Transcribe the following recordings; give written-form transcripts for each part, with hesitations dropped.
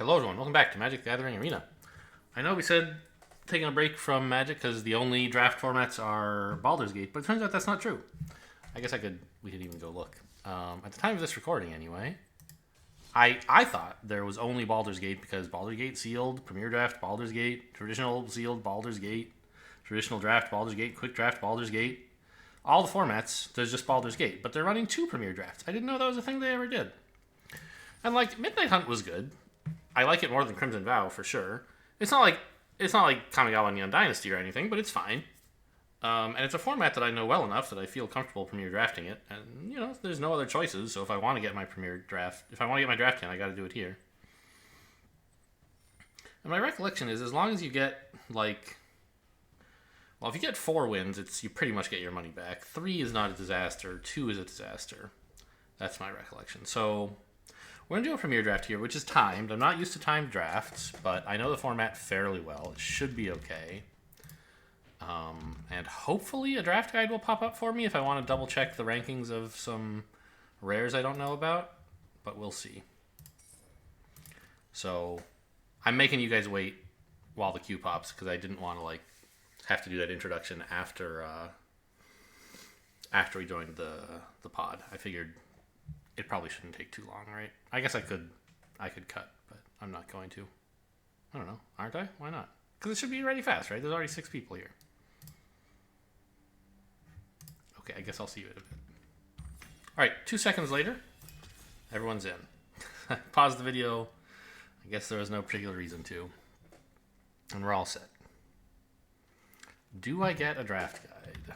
Hello everyone, welcome back to Magic the Gathering Arena. I know we said taking a break from Magic because the only draft formats are Baldur's Gate, but it turns out that's not true. I guess we could even go look. At the time of this recording anyway, I thought there was only Baldur's Gate because Baldur's Gate sealed, Premier Draft, Baldur's Gate, Traditional sealed, Baldur's Gate, Traditional Draft, Baldur's Gate, Quick Draft, Baldur's Gate. All the formats, there's just Baldur's Gate, but they're running 2 Premier Drafts. I didn't know that was a thing they ever did. And like, Midnight Hunt was good. I like it more than Crimson Vow for sure. It's not like Kamigawa Neon Dynasty or anything, but it's fine. And it's a format that I know well enough that I feel comfortable Premier drafting it. And there's no other choices. So if I want to get my Premier draft, if I want to get my draft in, I got to do it here. And my recollection is, as long as you get if you get 4 wins, you pretty much get your money back. 3 is not a disaster. 2 is a disaster. That's my recollection. So we're going to do a Premier draft here, which is timed. I'm not used to timed drafts, but I know the format fairly well. It should be okay. And hopefully a draft guide will pop up for me if I want to double check the rankings of some rares I don't know about, but we'll see. So I'm making you guys wait while the queue pops because I didn't want to have to do that introduction after we joined the pod. I figured it probably shouldn't take too long, right? I guess I could cut, but I'm not going to. I don't know. Aren't I? Why not? Because it should be ready fast, right? There's already 6 people here. Okay, I guess I'll see you in a bit. All right, 2 seconds later, everyone's in. Pause the video. I guess there was no particular reason to. And we're all set. Do I get a draft guide?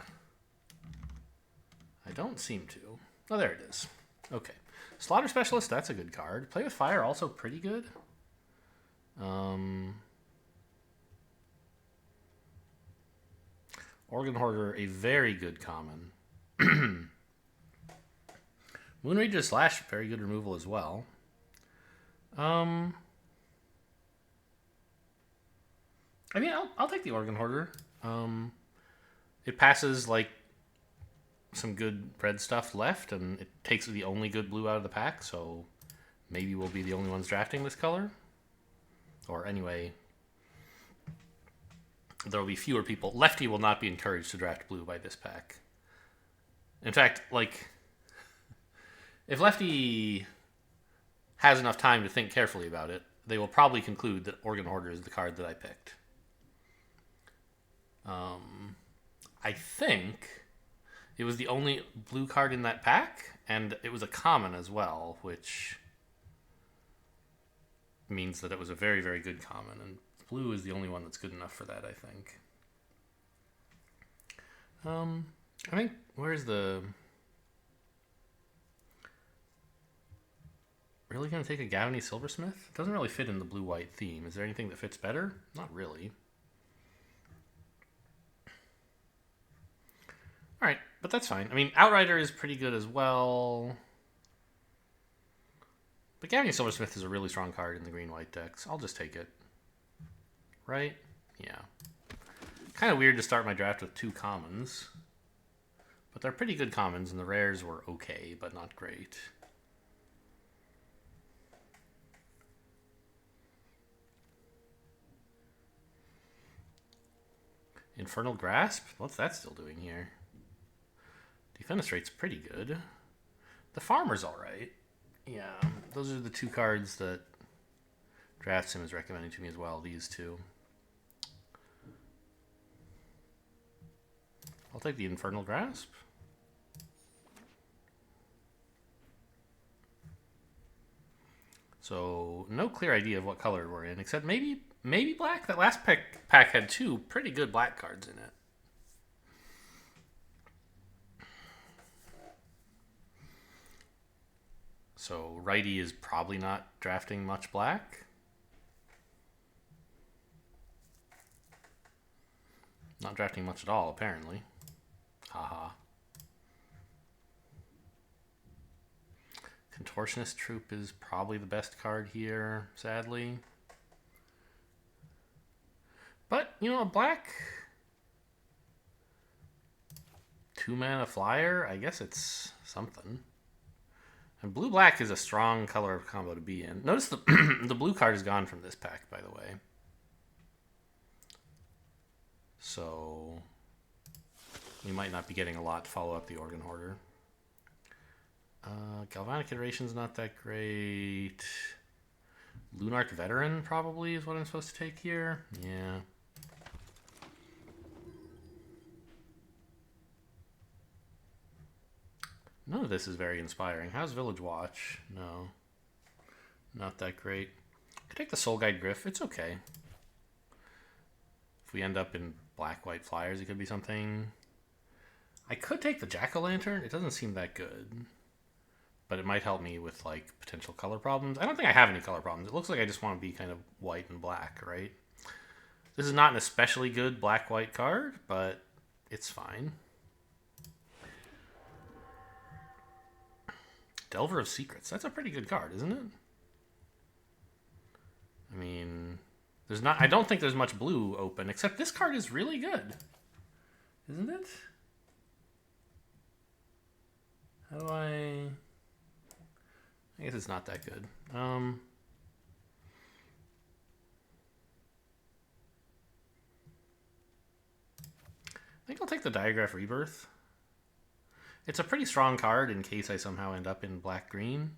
I don't seem to. Oh, there it is. Okay. Slaughter Specialist, that's a good card. Play with Fire, also pretty good. Organ Hoarder, a very good common. Moonrager Slash, very good removal as well. I mean, I'll take the Organ Hoarder. It passes some good red stuff left, and it takes the only good blue out of the pack, so maybe we'll be the only ones drafting this color. Or anyway, there will be fewer people. Lefty will not be encouraged to draft blue by this pack. In fact, if Lefty has enough time to think carefully about it, they will probably conclude that Organ Hoarder is the card that I picked. I think it was the only blue card in that pack, and it was a common as well, which means that it was a very, very good common, and blue is the only one that's good enough for that, I think. I think, where's the... Really going to take a Gavony Silversmith? It doesn't really fit in the blue-white theme. Is there anything that fits better? Not really. Alright, but that's fine. I mean, Outrider is pretty good as well. But Gavony Silversmith is a really strong card in the green-white decks. I'll just take it. Right? Yeah. Kind of weird to start my draft with 2 commons. But they're pretty good commons, and the rares were okay, but not great. Infernal Grasp? What's that still doing here? Defenestrate's pretty good. The Farmer's alright. Yeah, those are the 2 cards that DraftSim is recommending to me as well, these 2. I'll take the Infernal Grasp. So, no clear idea of what color we're in, except maybe black. That last pack had 2 pretty good black cards in it. So righty is probably not drafting much black. Not drafting much at all, apparently. Haha. Contortionist Troop is probably the best card here, sadly. But, a black 2-mana flyer, I guess it's something. And blue-black is a strong color combo to be in. Notice the, the blue card is gone from this pack, by the way. So we might not be getting a lot to follow up the Organ Hoarder. Galvanic Iteration's not that great. Lunarch Veteran probably is what I'm supposed to take here. Yeah. None of this is very inspiring. How's Village Watch? No. Not that great. I could take the Soul Guide Gryph. It's okay. If we end up in black-white flyers, it could be something. I could take the Jack-O-Lantern. It doesn't seem that good. But it might help me with, like, potential color problems. I don't think I have any color problems. It looks like I just want to be kind of white and black, right? This is not an especially good black-white card, but it's fine. Delver of Secrets. That's a pretty good card, isn't it? I mean, there's not. I don't think there's much blue open, except this card is really good, isn't it? How do I guess it's not that good. I think I'll take the Diagraph Rebirth. It's a pretty strong card in case I somehow end up in black-green.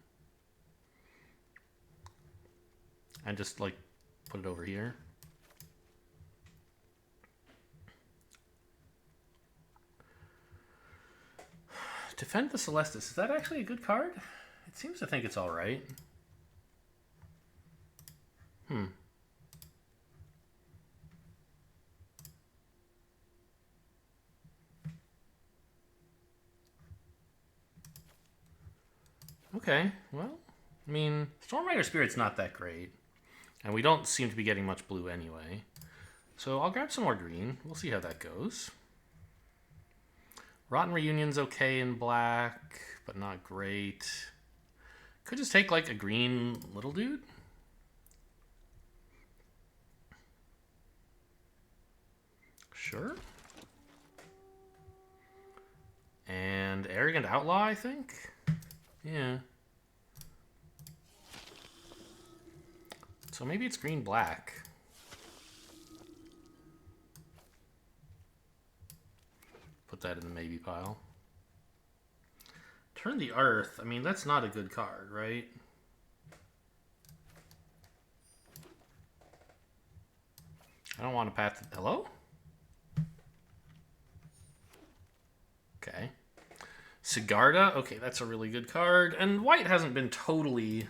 And just, like, put it over here. Defend the Celestis. Is that actually a good card? It seems to think it's alright. Okay, well, I mean, Stormrider Spirit's not that great. And we don't seem to be getting much blue anyway. So I'll grab some more green. We'll see how that goes. Rotten Reunion's okay in black, but not great. Could just take, like, a green little dude. Sure. And Arrogant Outlaw, I think? Yeah. So maybe it's green-black. Put that in the maybe pile. Turn the Earth. I mean, that's not a good card, right? I don't want to path. Hello? Okay. Sigarda. Okay, that's a really good card. And white hasn't been totally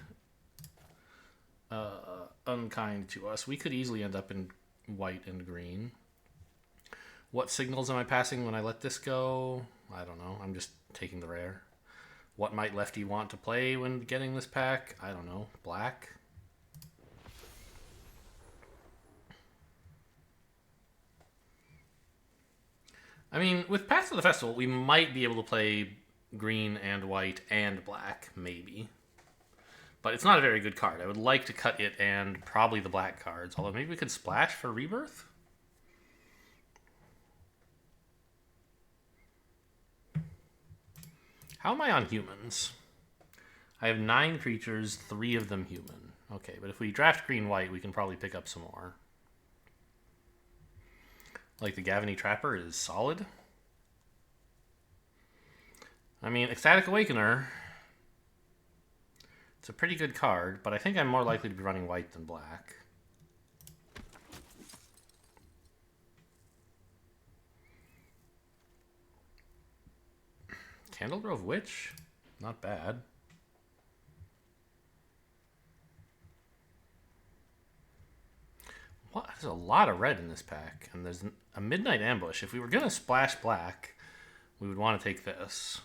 unkind to us. We could easily end up in white and green. What signals am I passing when I let this go? I don't know. I'm just taking the rare. What might lefty want to play when getting this pack? I don't know. Black? I mean, with Path to the Festival, we might be able to play green and white and black, maybe. But it's not a very good card. I would like to cut it and probably the black cards. Although maybe we could splash for Rebirth? How am I on humans? I have 9 creatures, 3 of them human. Okay, but if we draft green-white, we can probably pick up some more. Like the Gavany Trapper is solid. I mean, Ecstatic Awakener. It's a pretty good card, but I think I'm more likely to be running white than black. Candlegrove Witch? Not bad. What? There's a lot of red in this pack, and there's a Midnight Ambush. If we were going to splash black, we would want to take this.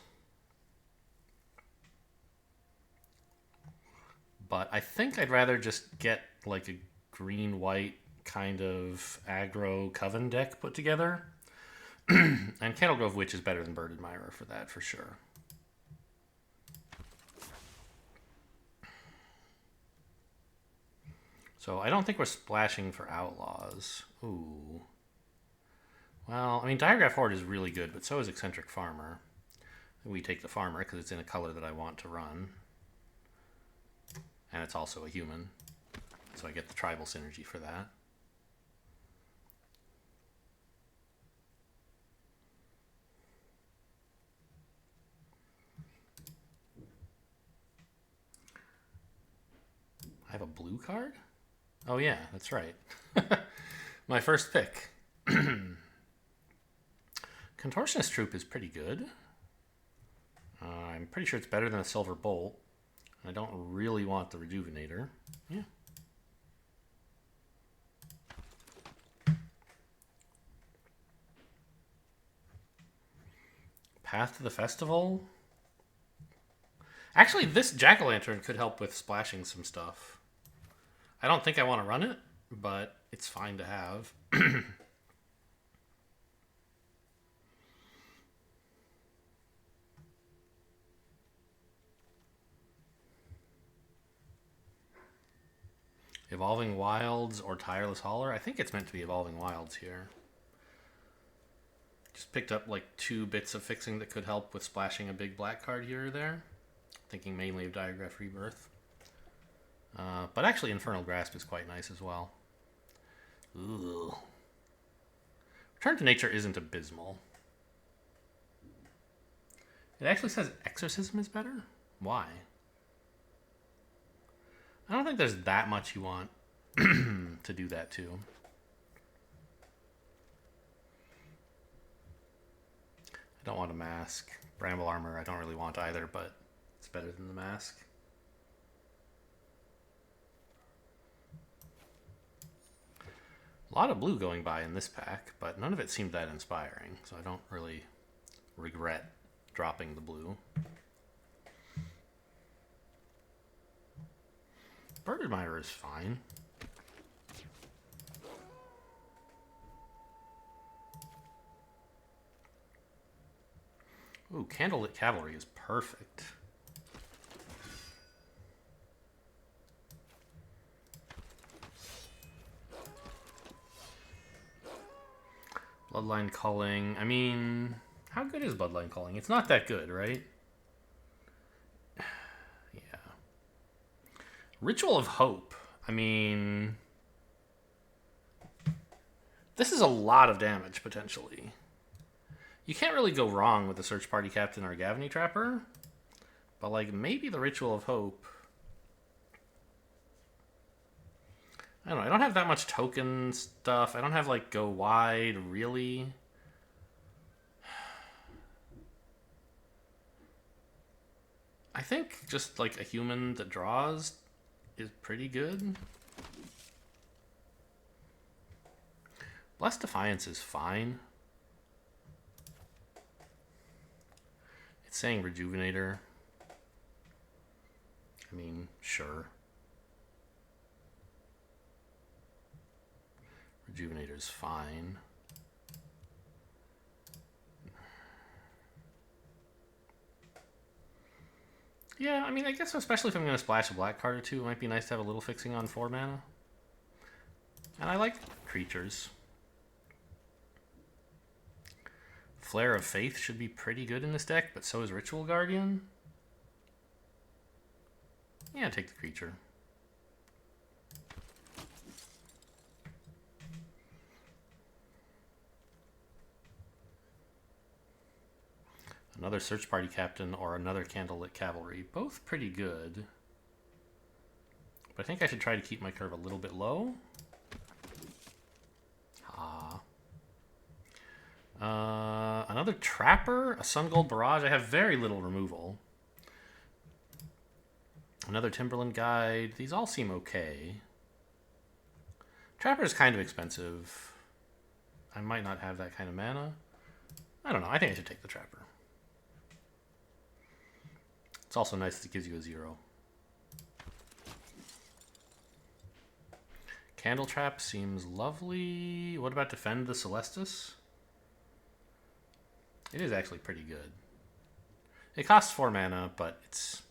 But I think I'd rather just get like a green-white kind of aggro Coven deck put together. And Candlegrove Witch is better than Bird Admirer for that, for sure. So I don't think we're splashing for Outlaws. Ooh. Well, I mean, Diagraph Horde is really good, but so is Eccentric Farmer. We take the Farmer because it's in a color that I want to run. And it's also a human. So I get the tribal synergy for that. I have a blue card? Oh yeah, that's right. My first pick. Contortionist Troop is pretty good. I'm pretty sure it's better than a Silver Bolt. I don't really want the Rejuvenator. Yeah. Path to the Festival? Actually, this Jack-o'-lantern could help with splashing some stuff. I don't think I want to run it, but it's fine to have. Evolving Wilds or Tireless Hauler? I think it's meant to be Evolving Wilds here. Just picked up like 2 bits of fixing that could help with splashing a big black card here or there. Thinking mainly of Diagraph Rebirth. But actually Infernal Grasp is quite nice as well. Ooh. Return to Nature isn't abysmal. It actually says Exorcism is better? Why? I don't think there's that much you want to do that too. I don't want a mask. Bramble Armor I don't really want either, but it's better than the mask. A lot of blue going by in this pack, but none of it seemed that inspiring, so I don't really regret dropping the blue. Bird Admirer is fine. Ooh, Candlelit Cavalry is perfect. Bloodline Culling. I mean, how good is Bloodline Culling? It's not that good, right? Yeah. Ritual of Hope. I mean, this is a lot of damage, potentially. You can't really go wrong with the Search Party Captain or Gavony Trapper. But, like, maybe the Ritual of Hope. I don't know. I don't have that much token stuff. I don't have, like, Go Wide, really. I think just, like, a human that draws is pretty good. Blessed Defiance is fine. It's saying Rejuvenator. I mean, sure. Rejuvenator's fine. Yeah, I mean, I guess especially if I'm going to splash a black card or two, it might be nice to have a little fixing on 4 mana. And I like creatures. Flare of Faith should be pretty good in this deck, but so is Ritual Guardian. Yeah, take the creature. Another Search Party Captain or another Candlelit Cavalry. Both pretty good. But I think I should try to keep my curve a little bit low. Another Trapper, a Sun Gold Barrage. I have very little removal. Another Timberland Guide. These all seem okay. Trapper is kind of expensive. I might not have that kind of mana. I don't know. I think I should take the Trapper. It's also nice that it gives you a 0. Candle Trap seems lovely. What about Defend the Celestus? It is actually pretty good. It costs 4 mana, but it's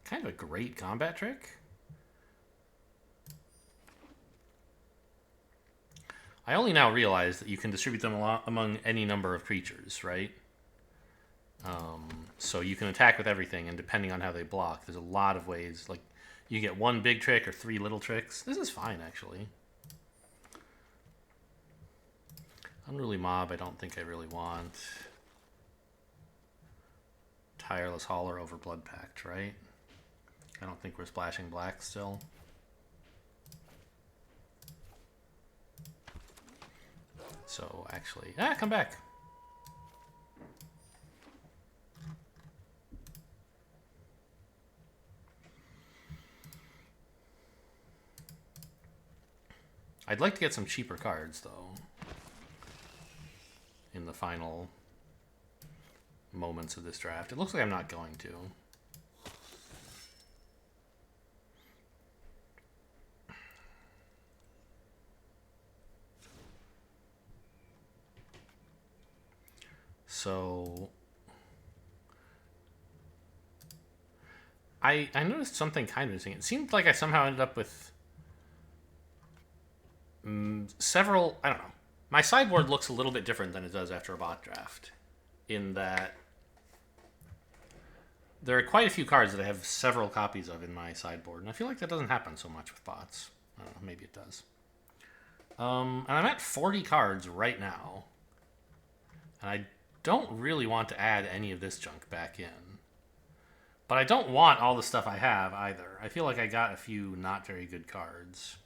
kind of a great combat trick. I only now realize that you can distribute them among any number of creatures, right? So you can attack with everything, and depending on how they block, there's a lot of ways. Like, You get one big trick or 3 little tricks. This is fine, actually. Unruly Mob, I don't think I really want. Tireless Hauler over Blood Pact, right? I don't think we're splashing black still. So, actually... come back! I'd like to get some cheaper cards, though. In the final moments of this draft. It looks like I'm not going to. So... I noticed something kind of interesting. It seemed like I somehow ended up with... several... I don't know. My sideboard looks a little bit different than it does after a bot draft. In that... there are quite a few cards that I have several copies of in my sideboard. And I feel like that doesn't happen so much with bots. I don't know. Maybe it does. And I'm at 40 cards right now. And I don't really want to add any of this junk back in. But I don't want all the stuff I have either. I feel like I got a few not very good cards.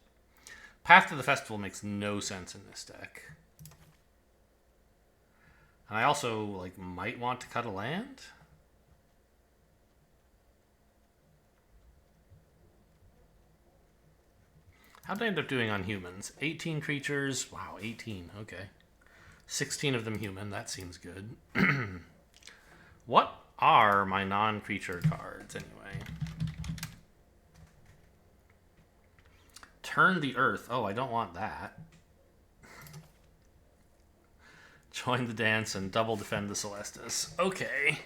Path to the Festival makes no sense in this deck. And I also might want to cut a land. How did I end up doing on humans? 18 creatures. Wow, 18. Okay. 16 of them human. That seems good. What are my non-creature cards, anyway? Turn the Earth. Oh, I don't want that. Join the dance and double defend the Celestus. Okay.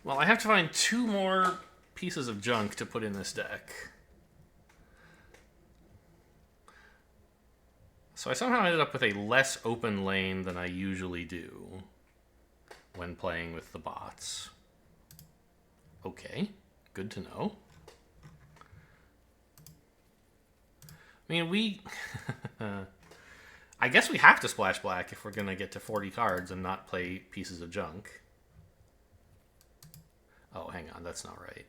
Well, I have to find 2 more pieces of junk to put in this deck. So I somehow ended up with a less open lane than I usually do when playing with the bots. Okay, good to know. I mean, I guess we have to splash black if we're going to get to 40 cards and not play pieces of junk. Oh, hang on, that's not right.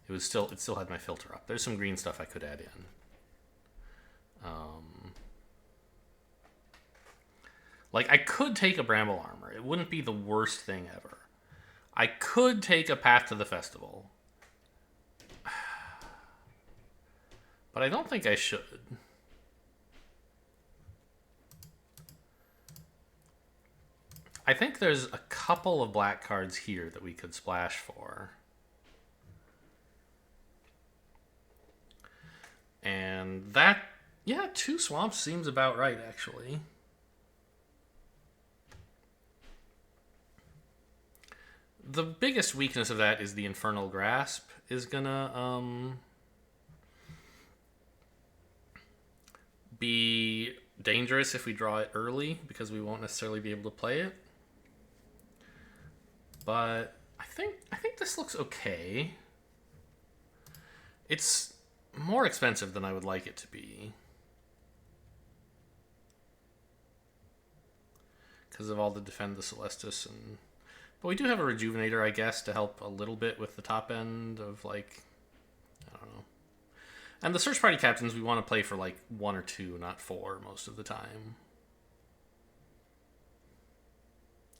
It still had my filter up. There's some green stuff I could add in. I could take a Bramble Armor. It wouldn't be the worst thing ever. I could take a Path to the Festival. But I don't think I should. I think there's a couple of black cards here that we could splash for. And that... yeah, 2 swamps seems about right, actually. The biggest weakness of that is the Infernal Grasp is gonna be dangerous if we draw it early because we won't necessarily be able to play it. But I think this looks okay. It's more expensive than I would like it to be because of all the Defend the Celestus and... but we do have a Rejuvenator, I guess, to help a little bit with the top end of, I don't know. And the Search Party Captains we want to play for, 1 or 2, not 4 most of the time.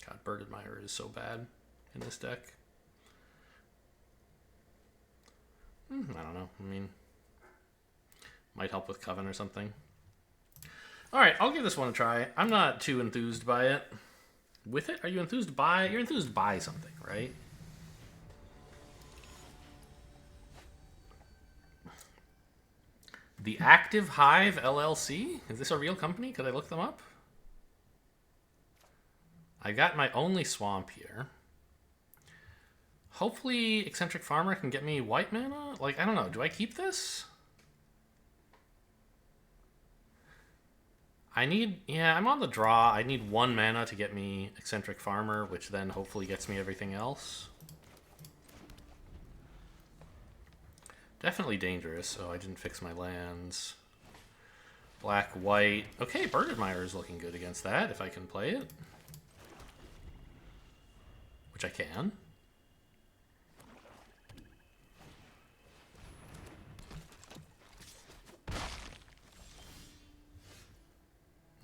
God, Bird Admirer is so bad in this deck. I don't know. I mean, might help with Coven or something. Alright, I'll give this one a try. I'm not too enthused by it. With it? Are you enthused by... you're enthused by something, right? The Active Hive LLC? Is this a real company? Could I look them up? I got my only swamp here. Hopefully Eccentric Farmer can get me white mana? I don't know. Do I keep this? I need... yeah, I'm on the draw. I need 1 mana to get me Eccentric Farmer, which then hopefully gets me everything else. Definitely dangerous. Oh, I didn't fix my lands. Black, white. Okay, Bergenmeyer is looking good against that, if I can play it. Which I can.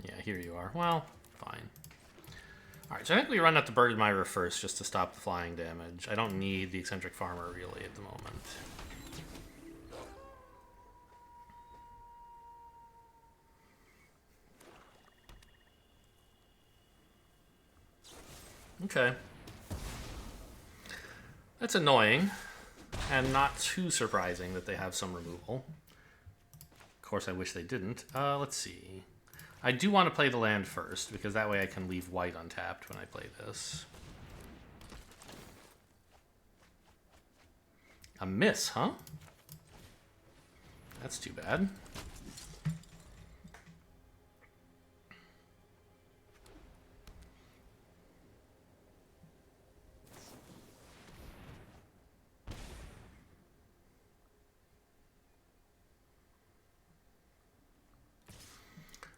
Yeah, here you are. Well, fine. Alright, so I think we run out the Bergenmeyer first just to stop the flying damage. I don't need the Eccentric Farmer really at the moment. Okay. That's annoying, and not too surprising that they have some removal. Of course, I wish they didn't. Let's see. I do want to play the land first, because that way I can leave white untapped when I play this. A miss, huh? That's too bad.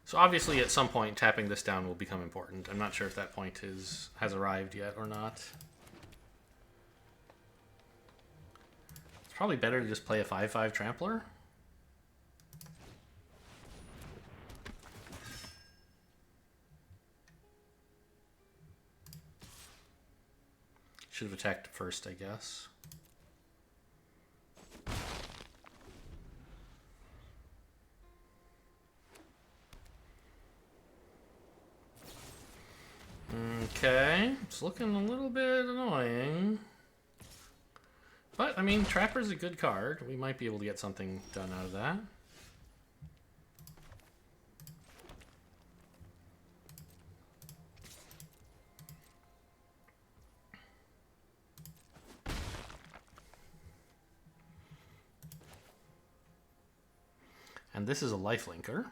So obviously at some point tapping this down will become important. I'm not sure if that point has arrived yet or not. It's probably better to just play a 5/5 Trampler. Should have attacked first, I guess. Okay, it's looking a little bit annoying. But, I mean, Trapper's a good card. We might be able to get something done out of that. And this is a lifelinker.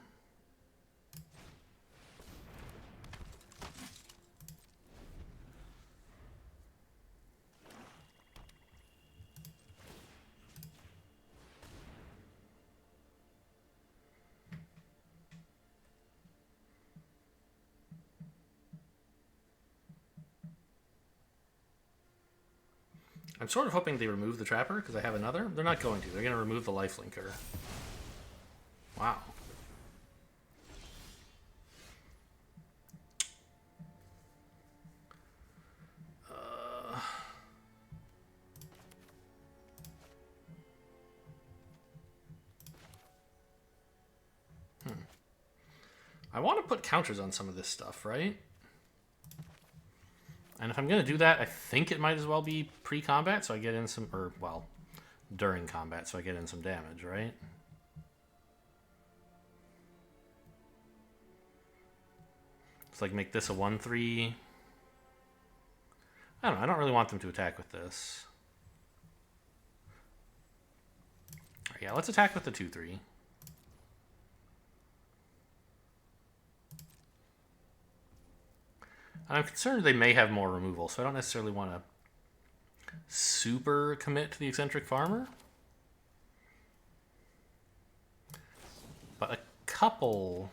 I'm sort of hoping they remove the Trapper because I have another. They're not going to. They're going to remove the lifelinker. Wow. I want to put counters on some of this stuff, right? And if I'm going to do that, I think it might as well be pre-combat, so I get in some, or, well, during combat, so I get in some damage, right? It's like make this a 1/3. I don't know, I don't really want them to attack with this. Right, yeah, let's attack with the 2/3. And I'm concerned they may have more removal, so I don't necessarily want to super commit to the Eccentric Farmer. But a couple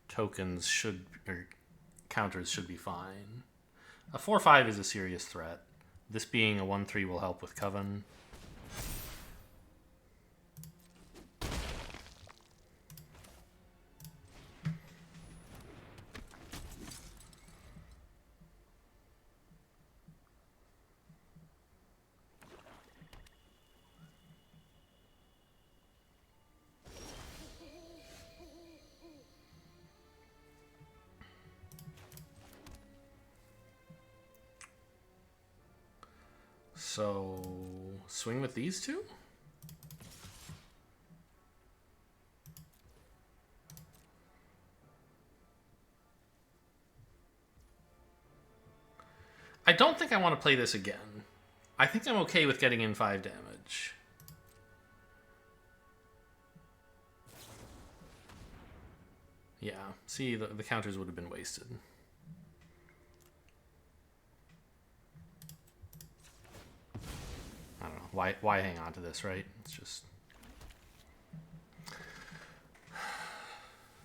tokens should, or counters should be fine. A 4/5 is a serious threat. This being a 1/3 will help with Coven. So, swing with these two? I don't think I want to play this again. I think I'm okay with getting in 5 damage. Yeah, see, the counters would have been wasted. Why hang on to this, right? It's just...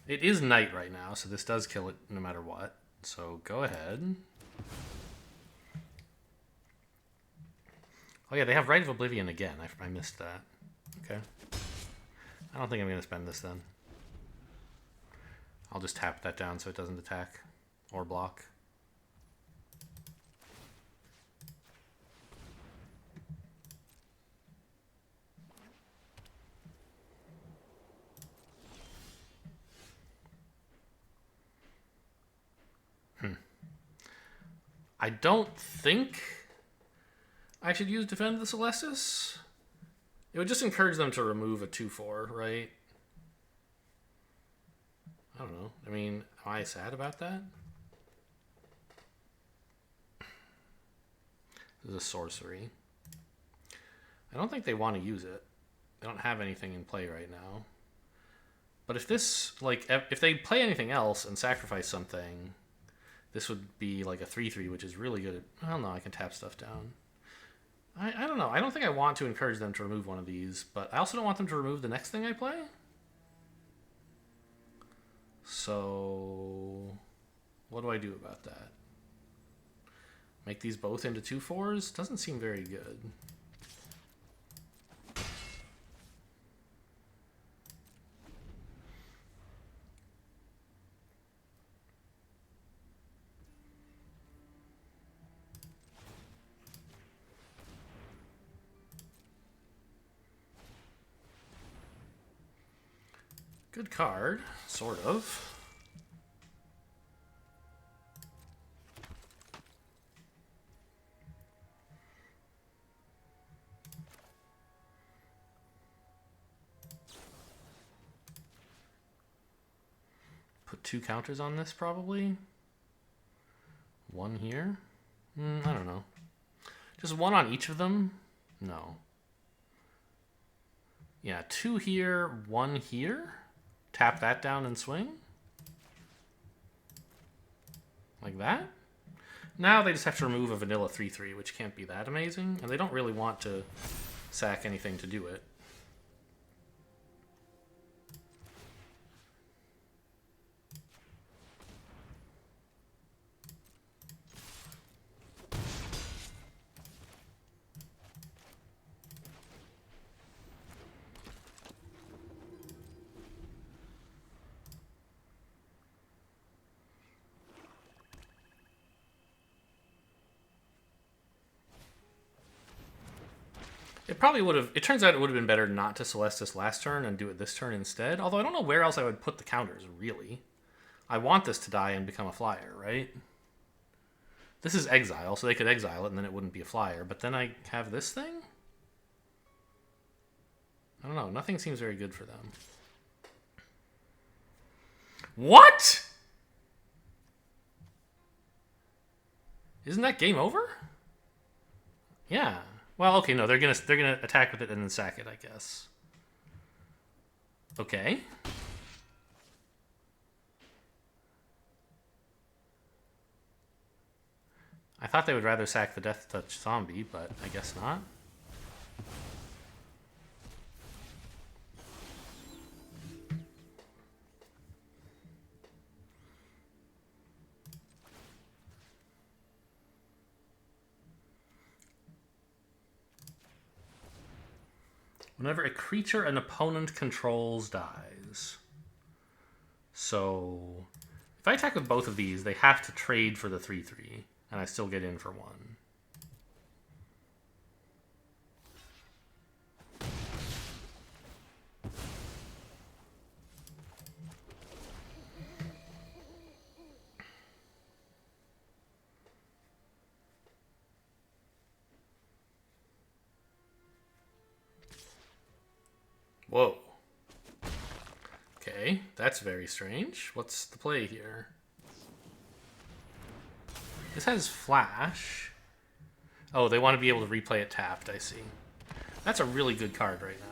It is night right now, so this does kill it no matter what. So go ahead. Oh yeah, they have Rite of Oblivion again. I missed that. Okay. I don't think I'm going to spend this then. I'll just tap that down so it doesn't attack or block. I don't think I should use Defend the Celestis. It would just encourage them to remove a 2/4, right? I don't know. I mean, am I sad about that? This is a sorcery. I don't think they want to use it. They don't have anything in play right now. But if this, like, if they play anything else and sacrifice something, this would be like a 3/3, which is really good. Well, no, I can tap stuff down. I don't know. I don't think I want to encourage them to remove one of these, but I also don't want them to remove the next thing I play. So, what do I do about that? Make these both into 2/4s? Doesn't seem very good. Good card, sort of. Put 2 counters on this, probably. 1 here. I don't know. Just 1 on each of them? No. Yeah, 2 here, 1 here. Tap that down and swing. Like that. Now they just have to remove a vanilla 3/3, which can't be that amazing. And they don't really want to sack anything to do it. It probably would have... It turns out it would have been better not to Celestis last turn and do it this turn instead. Although I don't know where else I would put the counters, really. I want this to die and become a flyer, right? This is exile, so they could exile it and then it wouldn't be a flyer. But then I have this thing? I don't know. Nothing seems very good for them. What? Isn't that game over? Yeah. Well, okay, no, they're gonna attack with it and then sack it, I guess. Okay. I thought they would rather sack the Death Touch zombie, but I guess not. Whenever a creature an opponent controls dies. So, if I attack with both of these, they have to trade for the 3/3, and I still get in for 1. Whoa. Okay, that's very strange. What's the play here? This has flash. Oh, they want to be able to replay it tapped, I see. That's a really good card right now.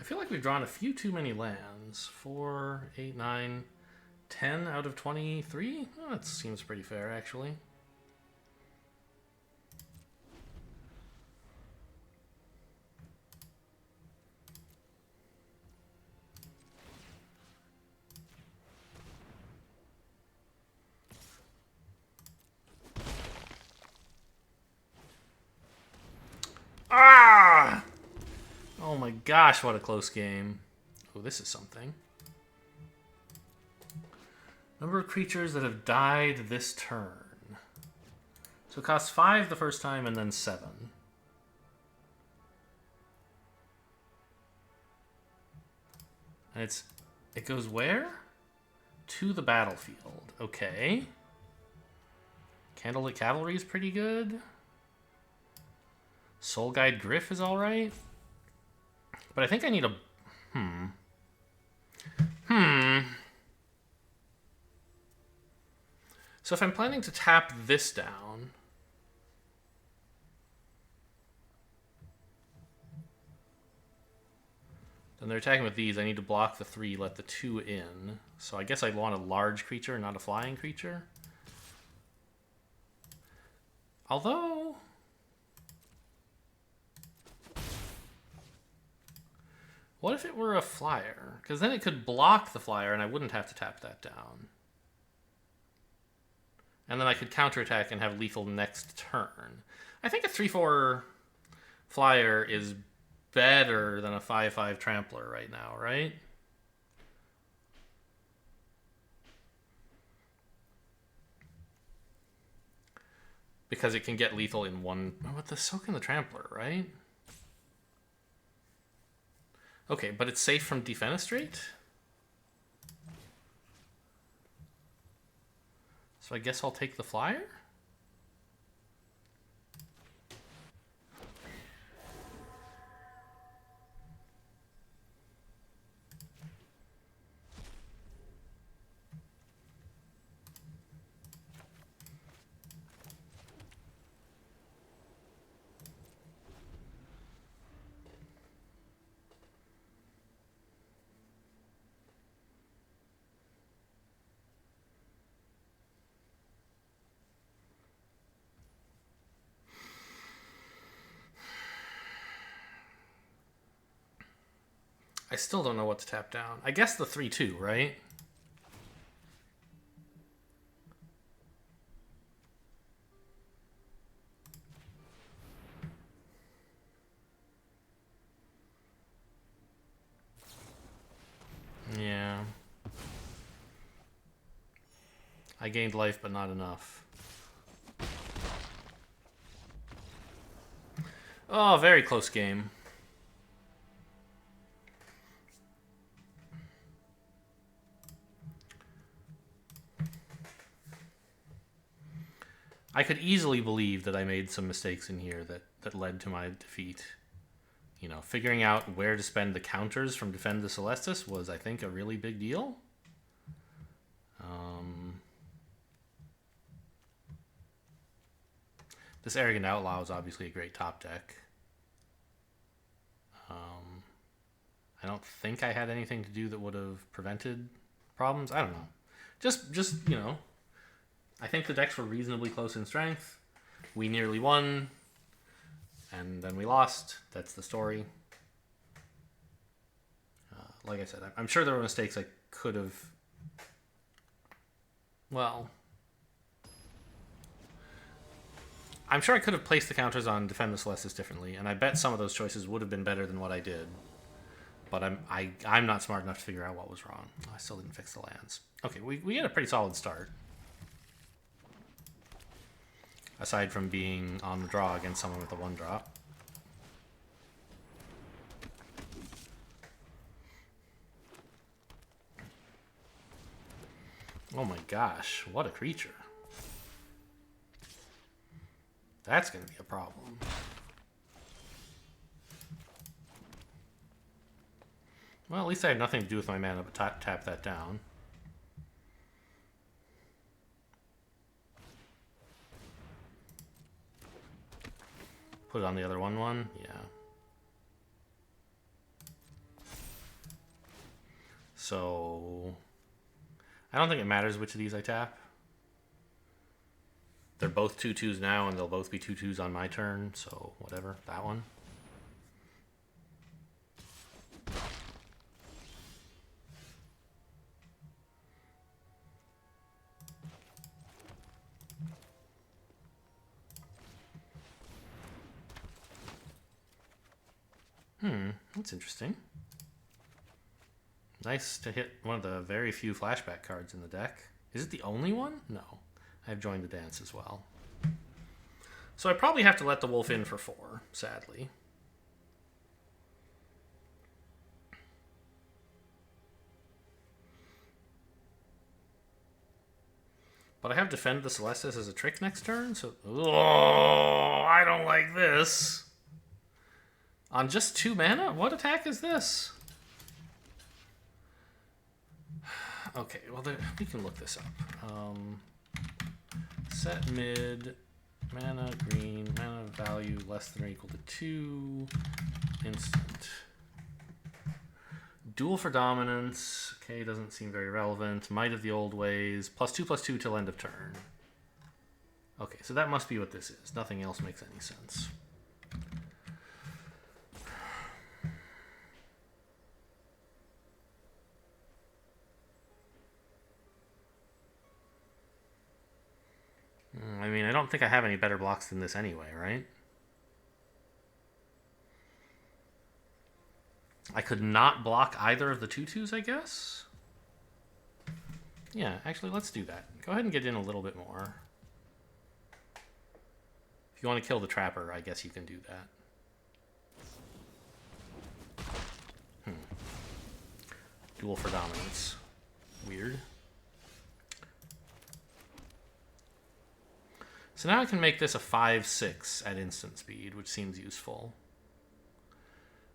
I feel like we've drawn a few too many lands. 4, 8, 9, 10 out of 23? Oh, that seems pretty fair, actually. Ah! Oh my gosh, what a close game. Oh, this is something. Number of creatures that have died this turn. So it costs 5 the first time and then 7. And it goes where? To the battlefield. Okay. Candlelit Cavalry is pretty good. Soul Guide Gryff is alright. But I think I need a... So if I'm planning to tap this down... Then they're attacking with these. I need to block the 3, let the 2 in. So I guess I want a large creature, not a flying creature. Although... What if it were a flyer? Because then it could block the flyer and I wouldn't have to tap that down. And then I could counterattack and have lethal next turn. I think a 3/4 flyer is better than a 5/5 trampler right now, right? Because it can get lethal in one... With the Soak and the Trampler, right? Okay, but it's safe from Defenestrate? So I guess I'll take the flyer? I still don't know what to tap down. I guess the 3/2, right? Yeah. I gained life, but not enough. Oh, very close game. I could easily believe that I made some mistakes in here that led to my defeat. You know, figuring out where to spend the counters from Defend the Celestus was, I think, a really big deal. This Arrogant Outlaw is obviously a great top deck. I don't think I had anything to do that would have prevented problems. I don't know. Just you know, I think the decks were reasonably close in strength. We nearly won, and then we lost. That's the story. Like I said, I'm sure there were mistakes I could have... Well... I'm sure I could have placed the counters on Defend the Celestus differently, and I bet some of those choices would have been better than what I did. But I'm not smart enough to figure out what was wrong. I still didn't fix the lands. Okay, we had a pretty solid start. Aside from being on the draw against someone with a 1-drop. Oh my gosh, what a creature. That's going to be a problem. Well, at least I have nothing to do with my mana, but tap that down. Put it on the other 1/1, yeah. So I don't think it matters which of these I tap. They're both 2/2s now, and they'll both be 2/2s on my turn, so whatever. That one. That's interesting. Nice to hit one of the very few flashback cards in the deck. Is it the only one? No. I've joined the dance as well. So I probably have to let the wolf in for 4, sadly. But I have Defend the Celestis as a trick next turn, so... Oh, I don't like this. On just 2 mana? What attack is this? Okay, well, we can look this up. Set mid, mana green, mana value less than or equal to 2, instant. Duel for dominance, okay, doesn't seem very relevant. Might of the Old Ways, +2/+2 till end of turn. Okay, so that must be what this is. Nothing else makes any sense. I mean, I don't think I have any better blocks than this anyway, right? I could not block either of the 2/2s, I guess? Yeah, actually, let's do that. Go ahead and get in a little bit more. If you want to kill the Trapper, I guess you can do that. Duel for dominance. Weird. So now I can make this a 5/6 at instant speed, which seems useful.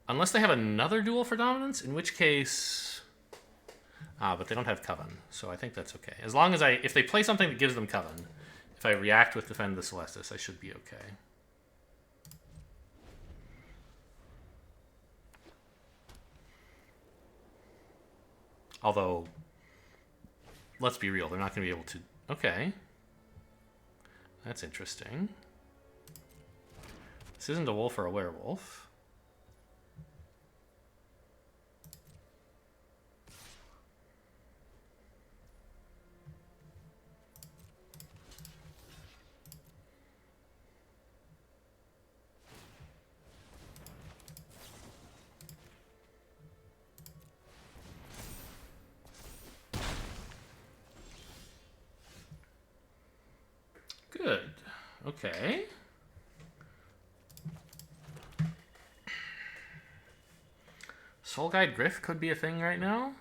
Unless they have another duel for dominance, in which case... but they don't have Coven, so I think that's okay. As long as if they play something that gives them Coven, if I react with Defend the Celestis, I should be okay. Although, let's be real, they're not going to be able to... Okay. That's interesting. This isn't a wolf or a werewolf. Good. Okay. Soul Guide Griff could be a thing right now.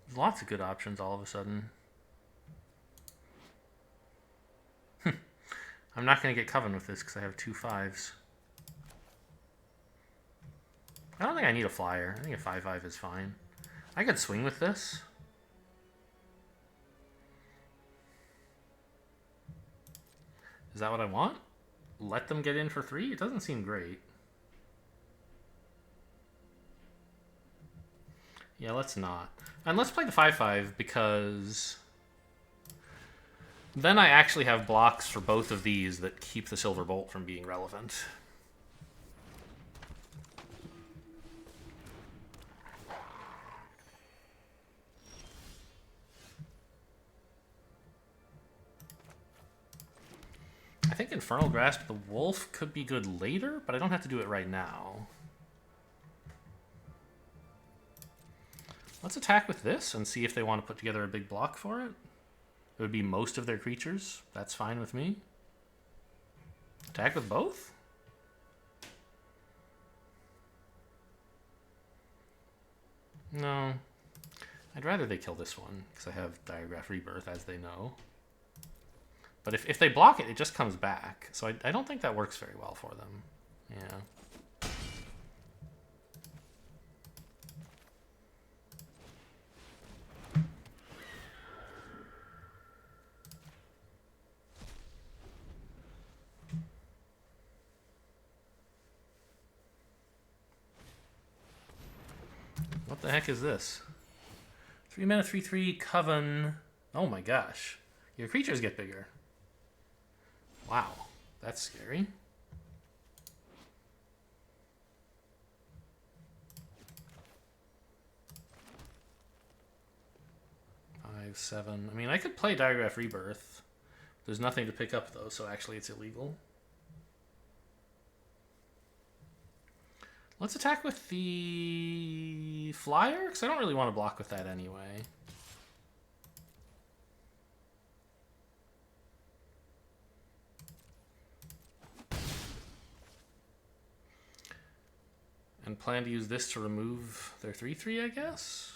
There's lots of good options all of a sudden. I'm not going to get Coven with this because I have 2 5s. I don't think I need a flyer. I think a 5/5 is fine. I could swing with this. Is that what I want? Let them get in for 3? It doesn't seem great. Yeah, let's not. And let's play the 5/5 because then I actually have blocks for both of these that keep the Silver Bolt from being relevant. I think Infernal Grasp the Wolf could be good later, but I don't have to do it right now. Let's attack with this and see if they want to put together a big block for it. It would be most of their creatures. That's fine with me. Attack with both? No. I'd rather they kill this one, because I have Diregraph Rebirth, as they know. But if they block it, it just comes back. So I don't think that works very well for them. Yeah. The heck is this? 3 mana, 3/3 Coven. Oh my gosh. Your creatures get bigger. Wow. That's scary. Five, 7. I mean, I could play Diregraph Rebirth. There's nothing to pick up, though, so actually it's illegal. Let's attack with the flyer, because I don't really want to block with that anyway. And plan to use this to remove their 3/3, I guess?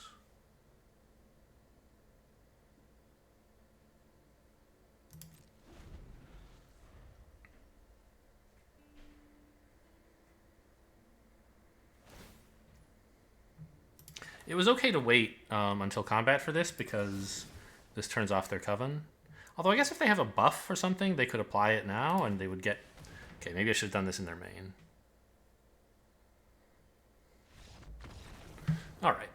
It was okay to wait until combat for this because this turns off their Coven. Although I guess if they have a buff or something, they could apply it now and they would get... Okay, maybe I should have done this in their main. All right.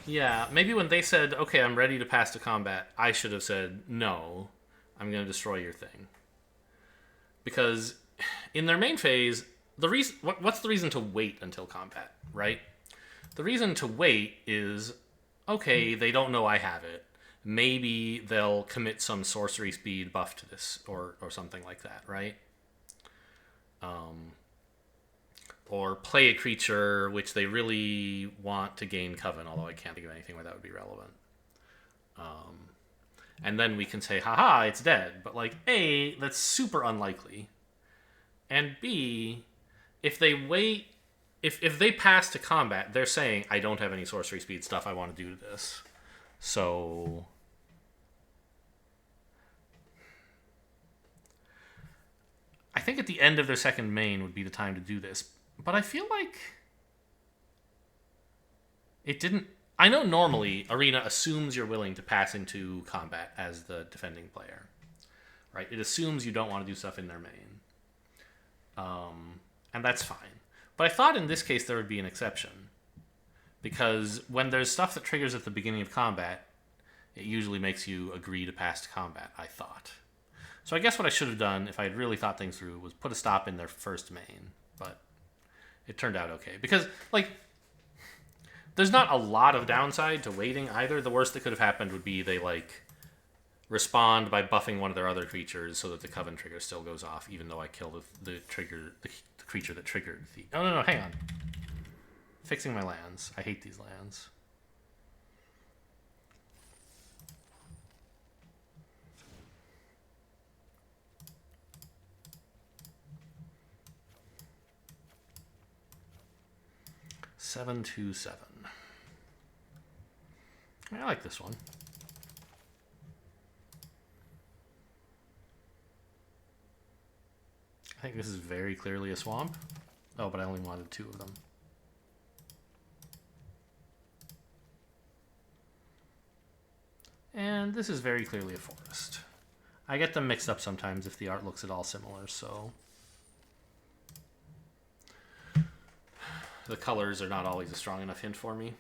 Yeah, maybe when they said, okay, I'm ready to pass to combat, I should have said, no, I'm going to destroy your thing. Because in their main phase, the reason what's the reason to wait until combat, right? The reason to wait is, okay, they don't know I have it. Maybe they'll commit some sorcery speed buff to this or something like that, right? Or play a creature which they really want to gain Coven, although I can't think of anything where that would be relevant. And then we can say, haha, it's dead. But, like, A, that's super unlikely. And B, if they wait, if they pass to combat, they're saying, I don't have any sorcery speed stuff I want to do to this. So... I think at the end of their second main would be the time to do this. But I feel like it didn't... I know normally Arena assumes you're willing to pass into combat as the defending player. Right? It assumes you don't want to do stuff in their main. And that's fine. But I thought in this case there would be an exception. Because when there's stuff that triggers at the beginning of combat, it usually makes you agree to pass to combat, I thought. So I guess what I should have done, if I had really thought things through, was put a stop in their first main. But it turned out okay. Because, like, there's not a lot of downside to waiting either. The worst that could have happened would be they, like, respond by buffing one of their other creatures so that the Coven trigger still goes off, even though I kill the creature that triggered the... No, hang on. Fixing my lands. I hate these lands. Seven, 2, 7. I like this one. I think this is very clearly a swamp. Oh, but I only wanted 2 of them. And this is very clearly a forest. I get them mixed up sometimes if the art looks at all similar, so... The colors are not always a strong enough hint for me,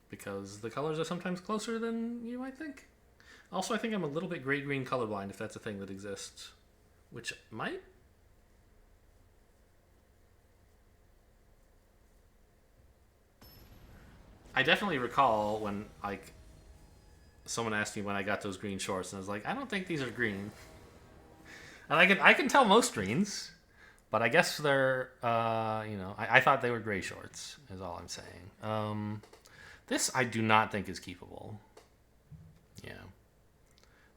because the colors are sometimes closer than you might think. Also, I think I'm a little bit gray-green colorblind, if that's a thing that exists. Which might? I definitely recall when, like, someone asked me when I got those green shorts, and I was like, I don't think these are green. And I can tell most greens, but I guess they're, I thought they were gray shorts, is all I'm saying. This I do not think is keepable. Yeah.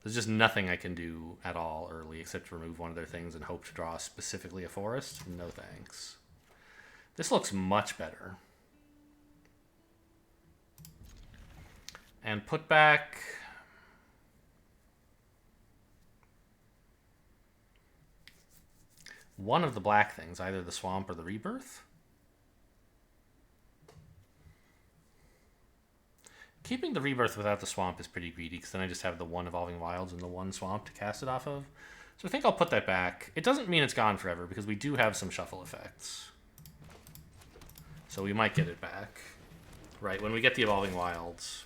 There's just nothing I can do at all early except to remove one of their things and hope to draw specifically a forest. No thanks. This looks much better. And put back... one of the black things, either the swamp or the rebirth. Keeping the rebirth without the swamp is pretty greedy, because then I just have the 1 Evolving Wilds and the 1 swamp to cast it off of. So I think I'll put that back. It doesn't mean it's gone forever because we do have some shuffle effects. So we might get it back. Right, when we get the Evolving Wilds,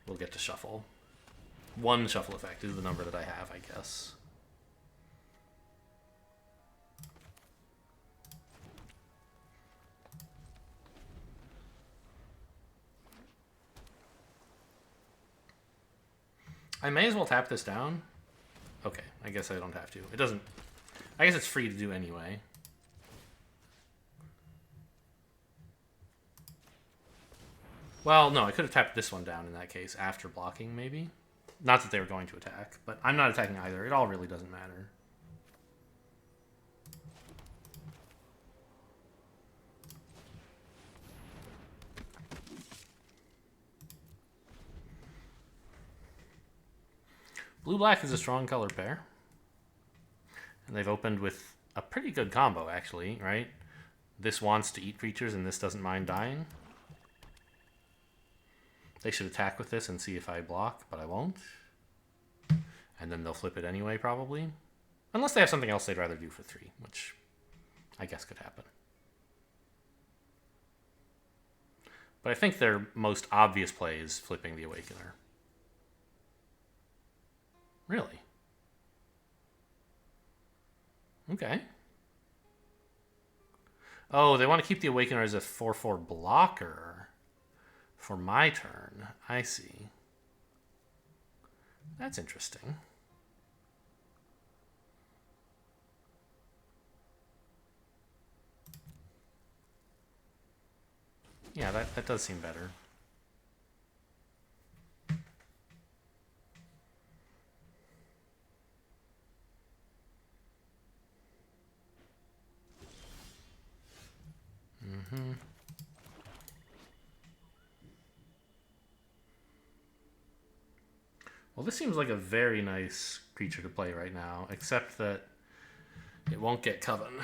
we'll get to shuffle. One shuffle effect is the number that I have, I guess. I may as well tap this down. Okay, I guess I don't have to. It doesn't... I guess it's free to do anyway. Well, no, I could have tapped this one down in that case after blocking, maybe. Not that they were going to attack, but I'm not attacking either. It all really doesn't matter. Blue-black is a strong color pair. And they've opened with a pretty good combo, actually, right? This wants to eat creatures and this doesn't mind dying. They should attack with this and see if I block, but I won't. And then they'll flip it anyway, probably. Unless they have something else they'd rather do for 3, which I guess could happen. But I think their most obvious play is flipping the Awakener. Really? Okay. Oh, they want to keep the Awakener as a 4/4 blocker for my turn. I see. That's interesting. Yeah, that does seem better. Mm-hmm. Well, this seems like a very nice creature to play right now, except that it won't get Coven.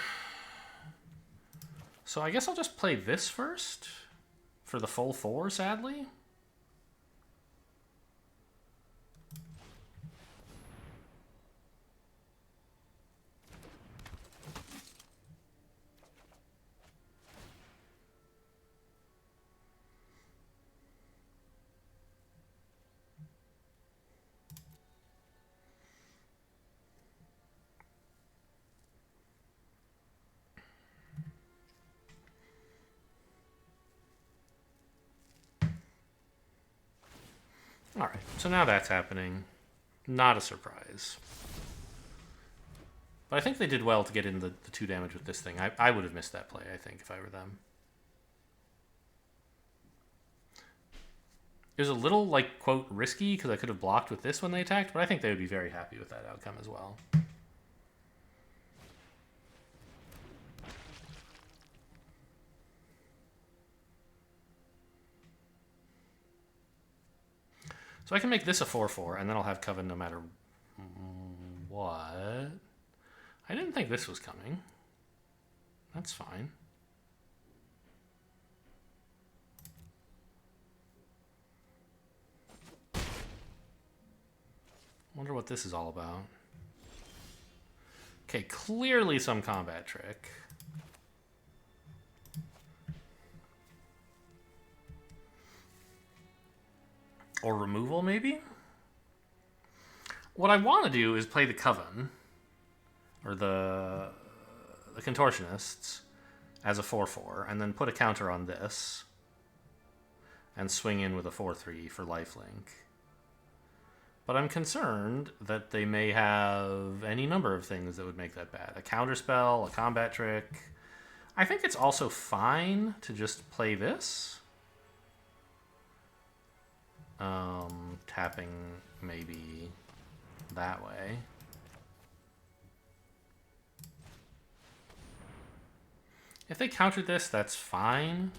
So I guess I'll just play this first for the full 4, sadly. All right, so now that's happening. Not a surprise. But I think they did well to get in the 2 damage with this thing. I would have missed that play, I think, if I were them. It was a little, like, quote, risky, because I could have blocked with this when they attacked, but I think they would be very happy with that outcome as well. So I can make this a 4/4, and then I'll have Coven no matter what. I didn't think this was coming. That's fine. Wonder what this is all about. Okay, clearly some combat trick. Or removal, maybe? What I want to do is play the Coven, or the Contortionists, as a 4/4, and then put a counter on this, and swing in with a 4/3 for lifelink. But I'm concerned that they may have any number of things that would make that bad. A counterspell, a combat trick. I think it's also fine to just play this. Tapping maybe that way. If they countered this, that's fine.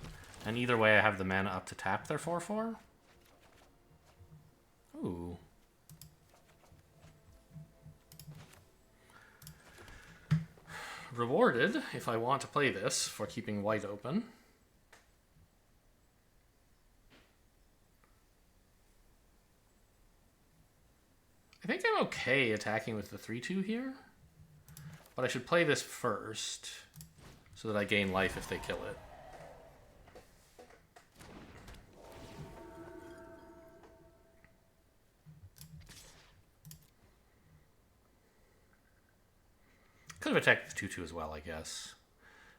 And either way, I have the mana up to tap their 4/4. Ooh. Rewarded, if I want to play this, for keeping white open. I think I'm okay attacking with the 3/2 here. But I should play this first so that I gain life if they kill it. Could have attacked the 2-2 as well, I guess.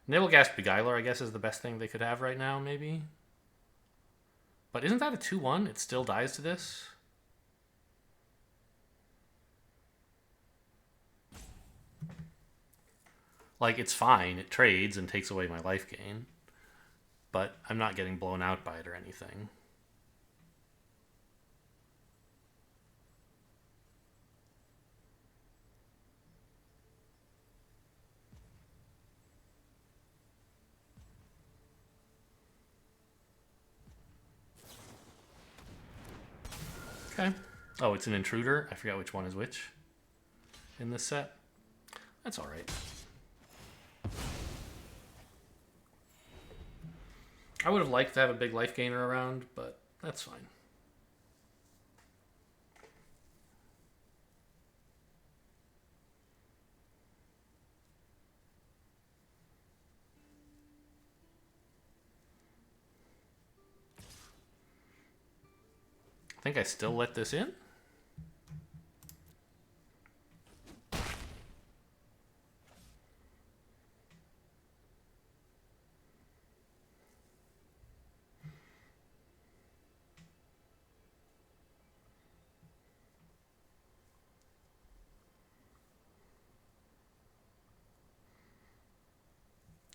Nibelgast Beguiler, I guess, is the best thing they could have right now, maybe. But isn't that a 2-1? It still dies to this? Like, it's fine. It trades and takes away my life gain. But I'm not getting blown out by it or anything. Okay. Oh, it's an intruder. I forgot which one is which in this set. That's all right. I would have liked to have a big life gainer around, but that's fine. I think I still let this in.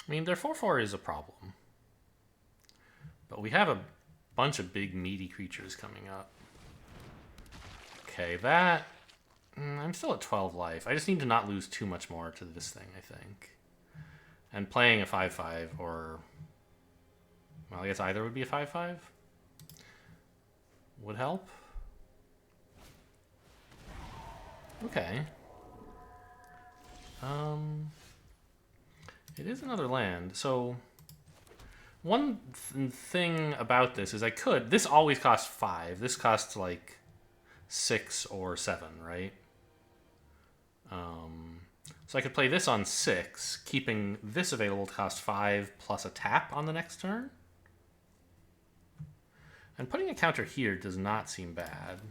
I mean, their 4/4 is a problem. But we have a bunch of big, meaty creatures coming up. Okay, that... I'm still at 12 life. I just need to not lose too much more to this thing, I think. And playing a 5/5 or... Well, I guess either would be a 5/5. Would help. Okay. It is another land. So one thing about this is I could... This always costs 5. This costs like 6 or 7, right? So I could play this on 6, keeping this available to cost 5 plus a tap on the next turn. And putting a counter here does not seem bad.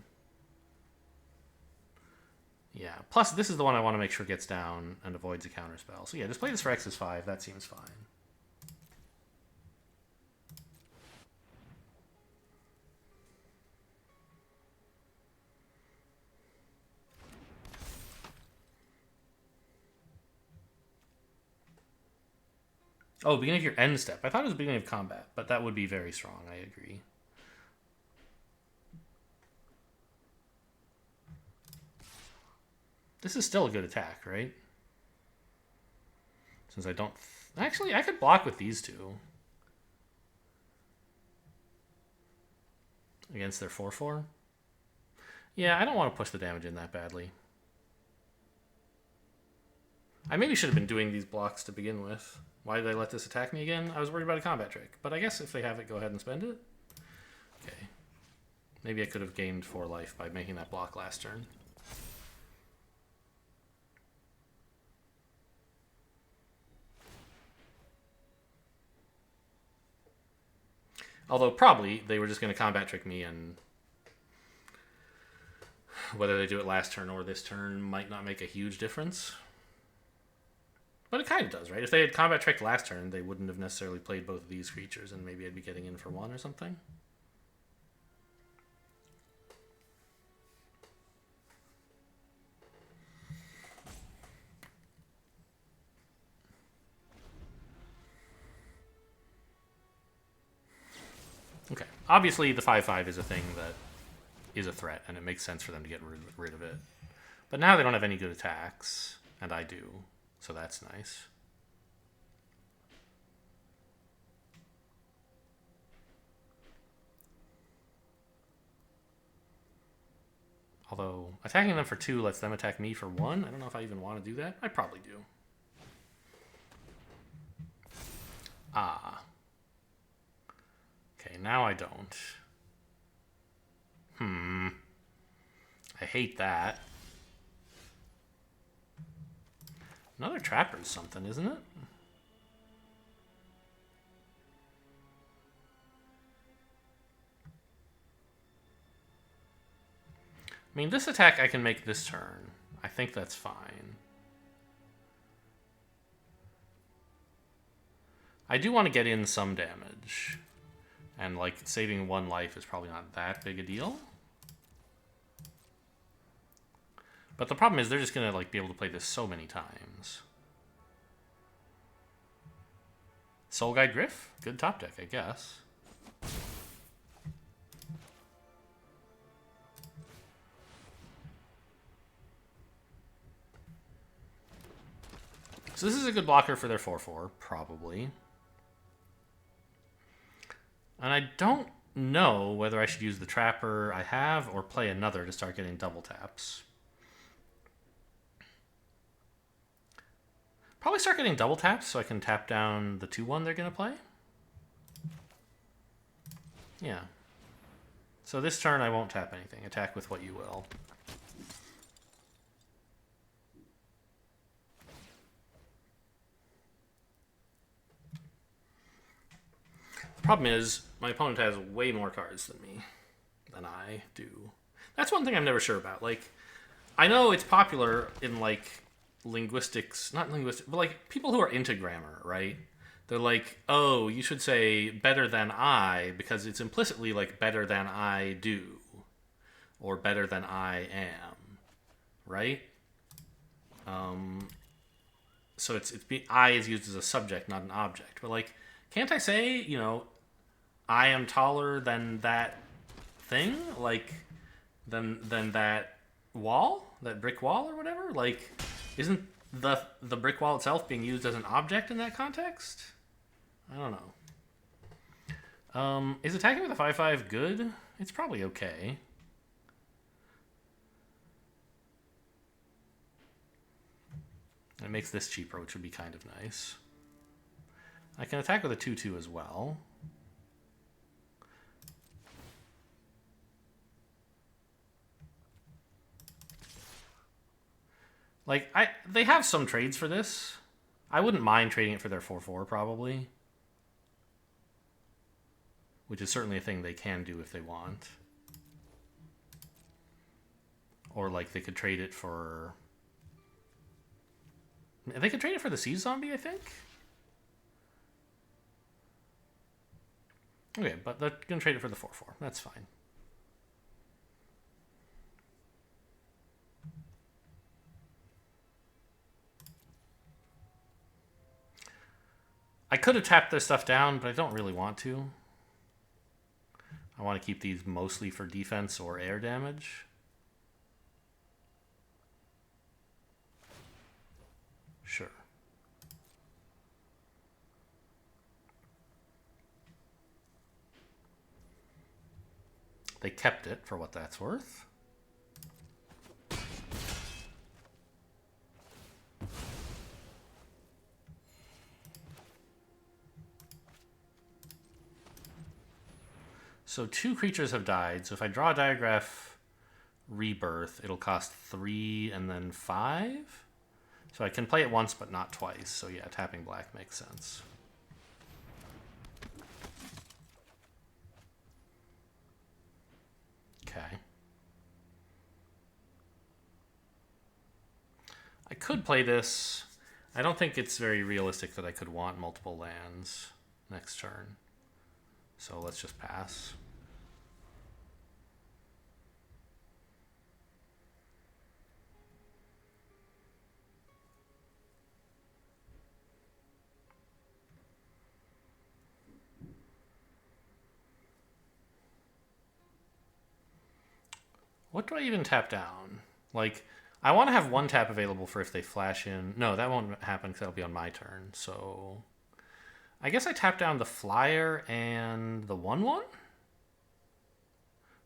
Yeah, plus this is the one I want to make sure gets down and avoids a counter spell. So yeah, just play this for X's 5. That seems fine. Oh, beginning of your end step. I thought it was beginning of combat, but that would be very strong. I agree. This is still a good attack, right? Since I don't... Actually, I could block with these two. Against their 4/4. Yeah, I don't want to push the damage in that badly. I maybe should have been doing these blocks to begin with. Why did I let this attack me again? I was worried about a combat trick. But I guess if they have it, go ahead and spend it. Okay. Maybe I could have gained 4 life by making that block last turn. Although probably they were just going to combat trick me, and whether they do it last turn or this turn might not make a huge difference. But it kind of does, right? If they had combat tricked last turn, they wouldn't have necessarily played both of these creatures, and maybe I'd be getting in for 1 or something. Okay. Obviously, the 5/5 is a thing that is a threat, and it makes sense for them to get rid of it. But now they don't have any good attacks, and I do. So that's nice. Although, attacking them for 2 lets them attack me for 1. I don't know if I even want to do that. I probably do. Ah. Okay, now I don't. I hate that. Another trapper's something, isn't it? I mean, this attack I can make this turn. I think that's fine. I do want to get in some damage. And, like, saving 1 life is probably not that big a deal. But the problem is they're just going to, like, be able to play this so many times. Soul Guide Griff? Good top deck, I guess. So this is a good blocker for their 4/4, probably. And I don't know whether I should use the Trapper I have or play another to start getting double taps. Probably start getting double taps so I can tap down the 2/1 they're going to play. Yeah. So this turn I won't tap anything. Attack with what you will. The problem is my opponent has way more cards than I do. That's one thing I'm never sure about. Like, I know it's popular in, like, linguistics, not linguistics, but, like, people who are into grammar, right? They're like, oh, you should say better than I because it's implicitly, like, better than I do or better than I am, right? So I is used as a subject, not an object. But, like, can't I say, you know, I am taller than that thing? Like, than that wall? That brick wall or whatever? Like, isn't the brick wall itself being used as an object in that context? I don't know. Is attacking with a 5/5 good? It's probably okay. It makes this cheaper, which would be kind of nice. I can attack with a 2/2 as well. Like, they have some trades for this. I wouldn't mind trading it for their 4/4 probably. Which is certainly a thing they can do if they want. Or, like, they could trade it for... They could trade it for the Sea Zombie, I think? Okay, but they're going to trade it for the 4/4. That's fine. I could have tapped this stuff down, but I don't really want to. I want to keep these mostly for defense or air damage. Sure. They kept it for what that's worth. So 2 creatures have died. So if I draw a Diagraph Rebirth, it'll cost 3 and then 5. So I can play it once but not twice. So yeah, tapping black makes sense. Okay. I could play this. I don't think it's very realistic that I could want multiple lands next turn. So let's just pass. What do I even tap down? Like, I want to have 1 tap available for if they flash in. No, that won't happen because that'll be on my turn. So I guess I tap down the flyer and the 1/1?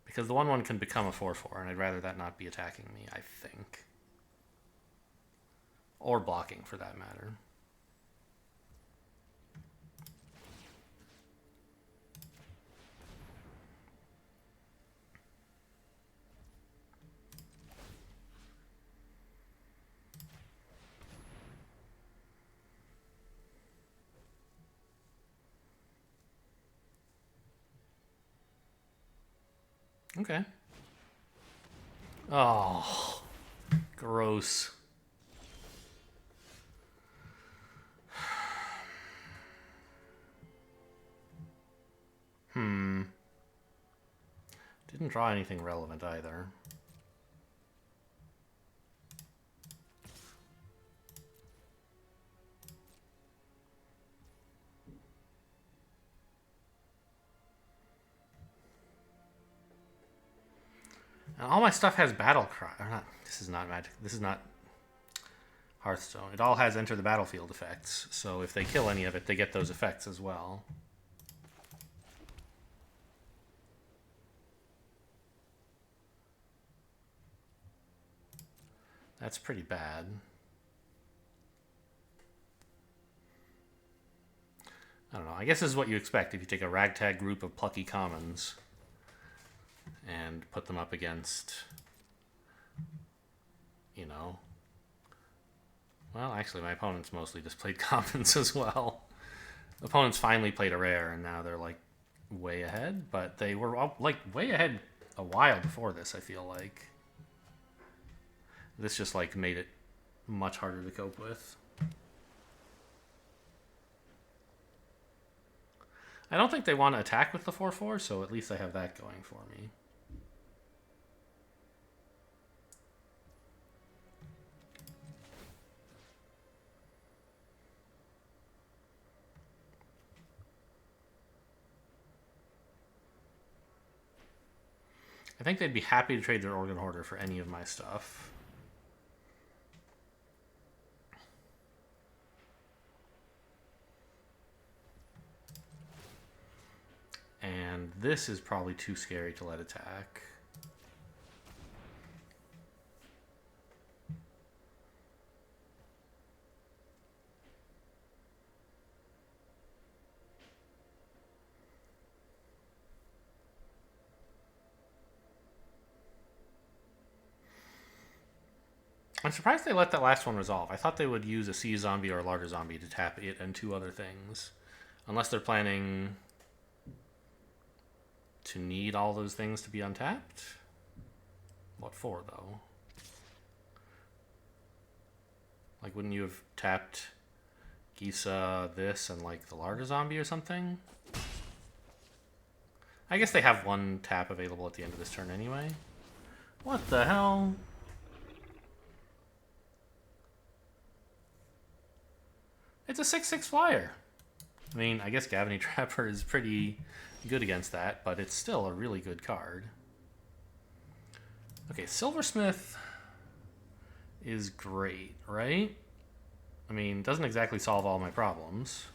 Because the 1/1 can become a 4/4, and I'd rather that not be attacking me, I think. Or blocking, for that matter. Okay. Oh, gross. Didn't draw anything relevant either. And all my stuff has battle cry. Or not. This is not Magic. This is not Hearthstone. It all has enter the battlefield effects. So if they kill any of it, they get those effects as well. That's pretty bad. I don't know. I guess this is what you expect if you take a ragtag group of plucky commons and put them up against, you know... Well, actually, my opponents mostly just played commons as well. Opponents finally played a rare, and now they're, like, way ahead. But they were, like, way ahead a while before this, I feel like. This just, like, made it much harder to cope with. I don't think they want to attack with the 4/4, so at least I have that going for me. I think they'd be happy to trade their Organ Hoarder for any of my stuff. And this is probably too scary to let attack. I'm surprised they let that last one resolve. I thought they would use a Sea Zombie or a Larder Zombie to tap it and two other things. Unless they're planning to need all those things to be untapped? What for, though? Like, wouldn't you have tapped Gisa, this, and, like, the Larder Zombie or something? I guess they have one tap available at the end of this turn anyway. What the hell? It's a 6/6 flyer. I mean, I guess Gavony Trapper is pretty good against that, but it's still a really good card. Okay, Silversmith is great, right? I mean, doesn't exactly solve all my problems.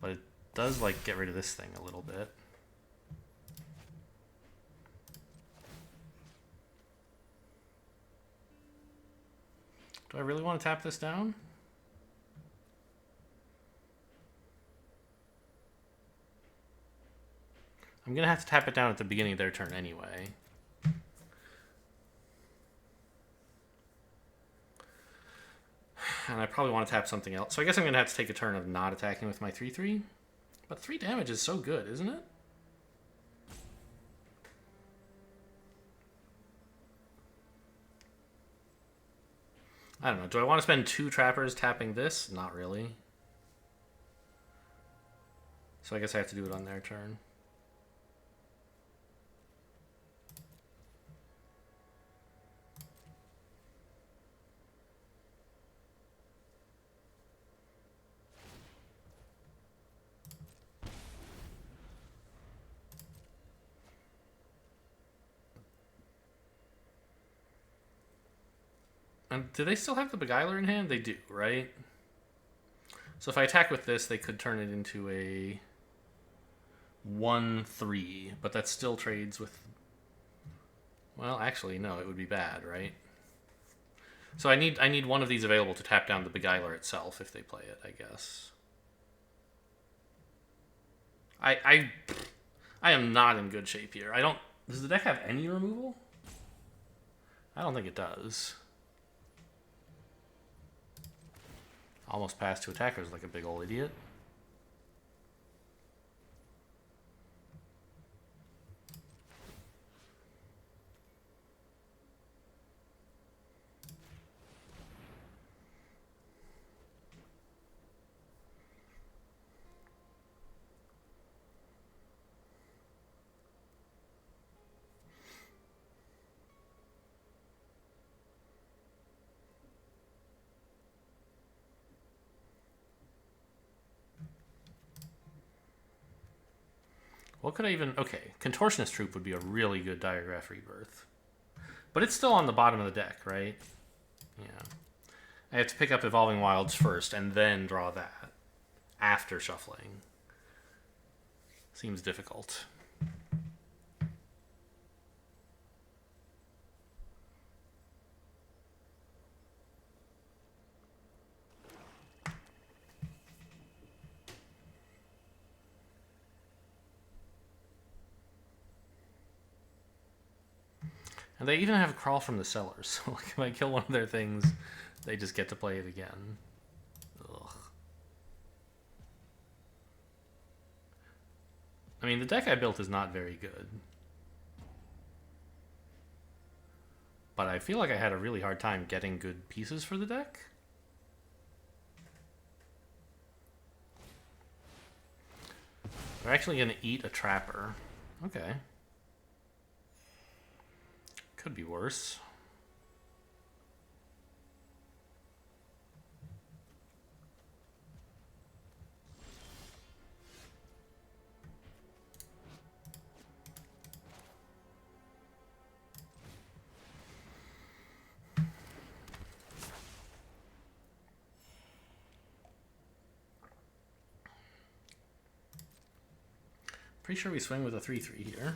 But it does, like, get rid of this thing a little bit. Do I really want to tap this down? I'm going to have to tap it down at the beginning of their turn anyway. And I probably want to tap something else. So I guess I'm going to have to take a turn of not attacking with my 3/3. But 3 damage is so good, isn't it? I don't know. Do I want to spend 2 trappers tapping this? Not really. So I guess I have to do it on their turn. And do they still have the Beguiler in hand? They do, right? So if I attack with this, they could turn it into a 1/3, but that still trades with... Well, actually, no, it would be bad, right? So I need one of these available to tap down the Beguiler itself if they play it, I guess. I am not in good shape here. I don't... Does the deck have any removal? I don't think it does. Almost passed to attackers like a big old idiot. What could I even... Okay, Contortionist Troop would be a really good Diregraph Rebirth. But it's still on the bottom of the deck, right? Yeah. I have to pick up Evolving Wilds first and then draw that after shuffling. Seems difficult. And they even have Crawl from the Cellars, so like if I kill one of their things, they just get to play it again. Ugh. I mean, the deck I built is not very good. But I feel like I had a really hard time getting good pieces for the deck. They're actually going to eat a Trapper. Okay. Could be worse. Pretty sure we swing with a 3/3 here.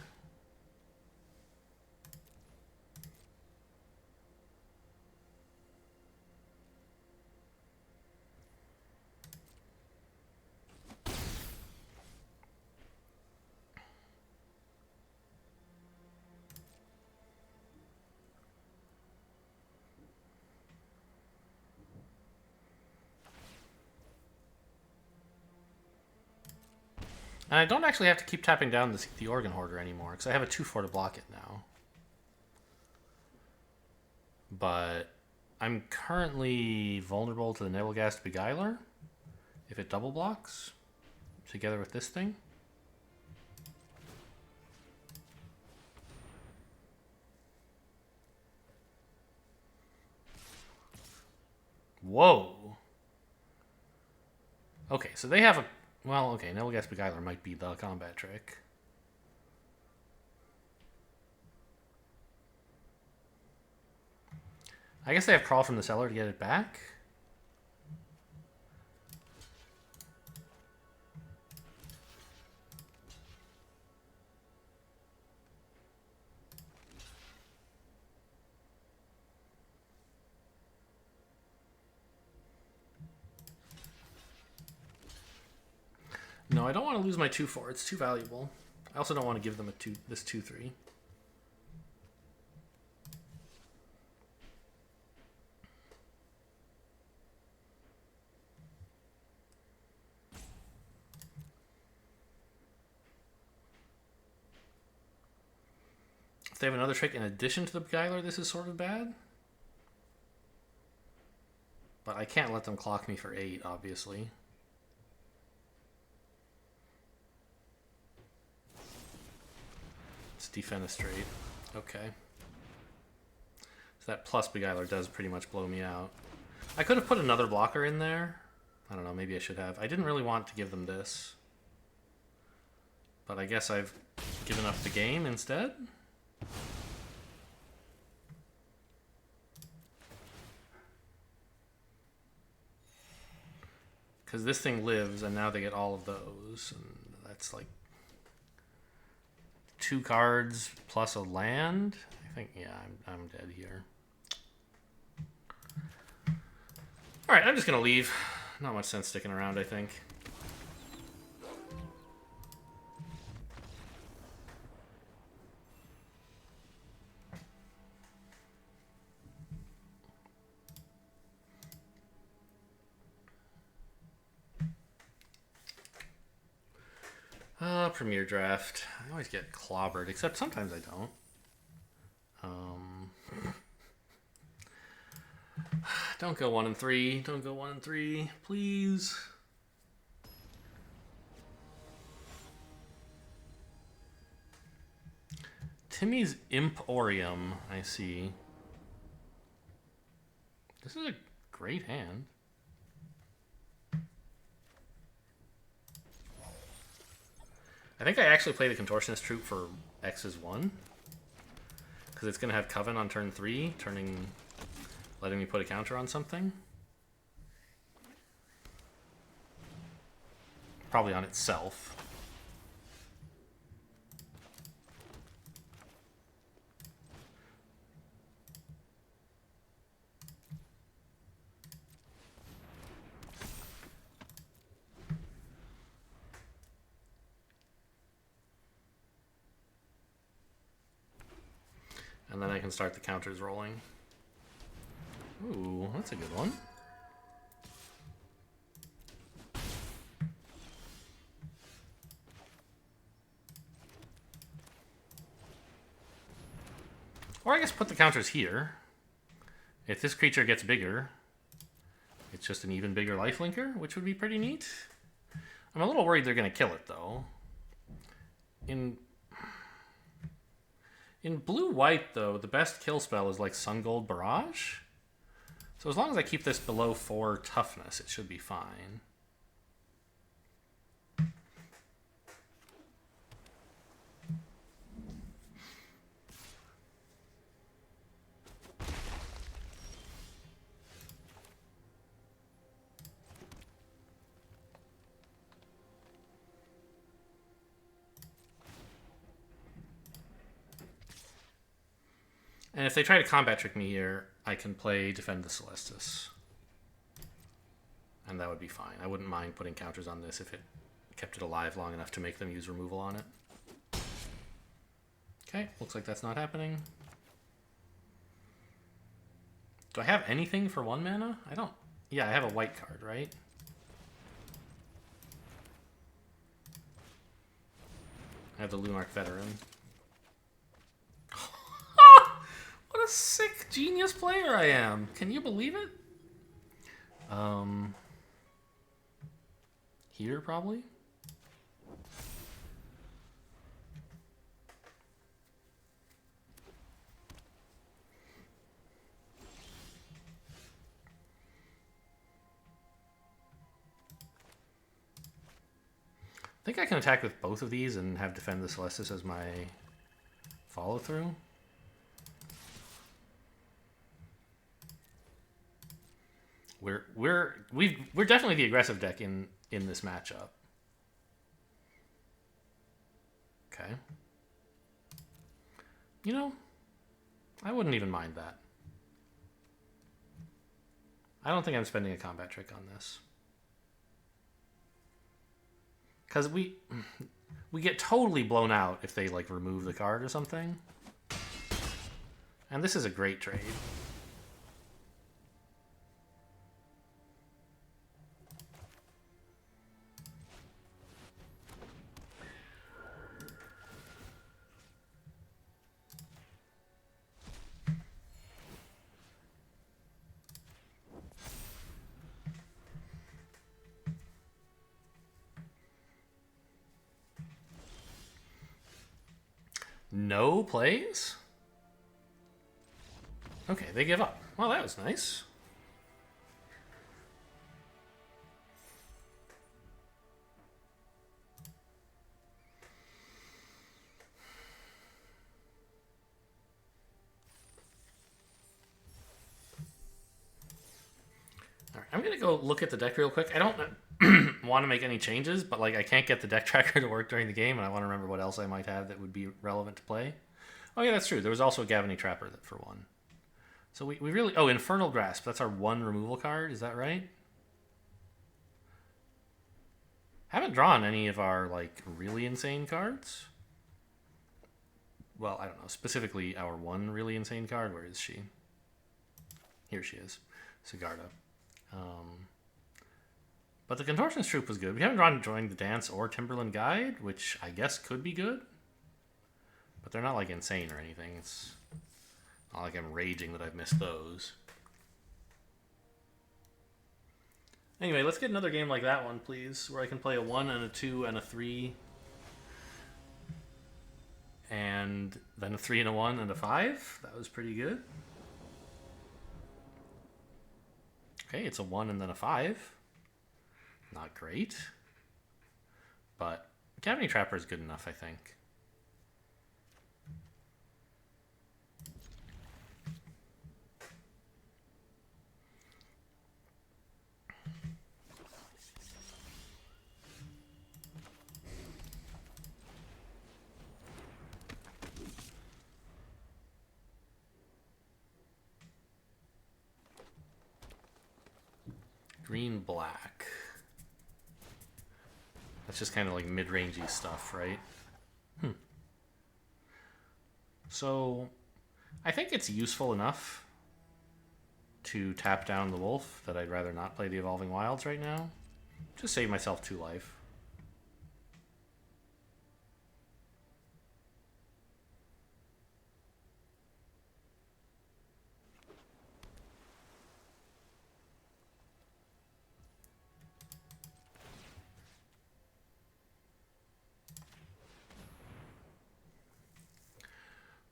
And I don't actually have to keep tapping down the Organ Hoarder anymore, because I have a 2/4 to block it now. But I'm currently vulnerable to the Nebelgast Beguiler if it double blocks together with this thing. Whoa. Okay, so they have a... Well, okay, Nebelgast Beguiler might be the combat trick. I guess they have Crawl from the Cellar to get it back. No, I don't want to lose my 2/4. It's too valuable. I also don't want to give them this 2/3. If they have another trick in addition to the Beguiler, this is sort of bad. But I can't let them clock me for 8, obviously. It's defenestrate. Okay. So that plus Beguiler does pretty much blow me out. I could have put another blocker in there. I don't know, maybe I should have. I didn't really want to give them this. But I guess I've given up the game instead. Because this thing lives, and now they get all of those. And that's like 2 cards plus a land. I think, yeah, I'm dead here. All right, I'm just going to leave. Not much sense sticking around, I think. Premier Draft. I always get clobbered, except sometimes I don't. Don't go 1 and 3. Don't go 1 and 3, please. Timmy's Emporium, I see. This is a great hand. I think I actually play the Contortionist Troupe for X's 1. Because it's going to have Coven on turn 3, letting me put a counter on something. Probably on itself. And then I can start the counters rolling. Ooh, that's a good one. Or I guess put the counters here. If this creature gets bigger, it's just an even bigger lifelinker, which would be pretty neat. I'm a little worried they're going to kill it, though. In blue-white, though, the best kill spell is like Sun Gold Barrage. So as long as I keep this below 4 toughness, it should be fine. And if they try to combat trick me here, I can play Defend the Celestus. And that would be fine. I wouldn't mind putting counters on this if it kept it alive long enough to make them use removal on it. Okay, looks like that's not happening. Do I have anything for 1 mana? I don't. Yeah, I have a white card, right? I have the Lunarch Veteran. What a sick genius player I am. Can you believe it? Here, probably? I think I can attack with both of these and have Defend the Celestus as my follow-through. We're definitely the aggressive deck in this matchup. Okay. You know, I wouldn't even mind that. I don't think I'm spending a combat trick on this. Because we get totally blown out if they like remove the card or something. And this is a great trade. No plays? Okay, they give up. Well, that was nice. All right, I'm going to go look at the deck real quick. I don't want to make any changes, but like I can't get the deck tracker to work during the game, and I want to remember what else I might have that would be relevant to play. Oh yeah, that's true. There was also a Gavony Trapper for 1. So we really... Oh, Infernal Grasp. That's our 1 removal card. Is that right? Haven't drawn any of our like really insane cards. Well, I don't know. Specifically our 1 really insane card. Where is she? Here she is. Sigarda. But the Contortionist Troupe was good. We haven't joined the Dance or Timberland Guide, which I guess could be good. But they're not like insane or anything. It's not like I'm raging that I've missed those. Anyway, let's get another game like that one, please, where I can play a 1 and a 2 and a 3. And then a 3 and a 1 and a 5. That was pretty good. Okay, it's a 1 and then a 5. Not great. But Cavity Trapper is good enough, I think. Green, black. That's just kind of like mid-rangey stuff, right? So, I think it's useful enough to tap down the wolf that I'd rather not play the Evolving Wilds right now. Just save myself 2 life.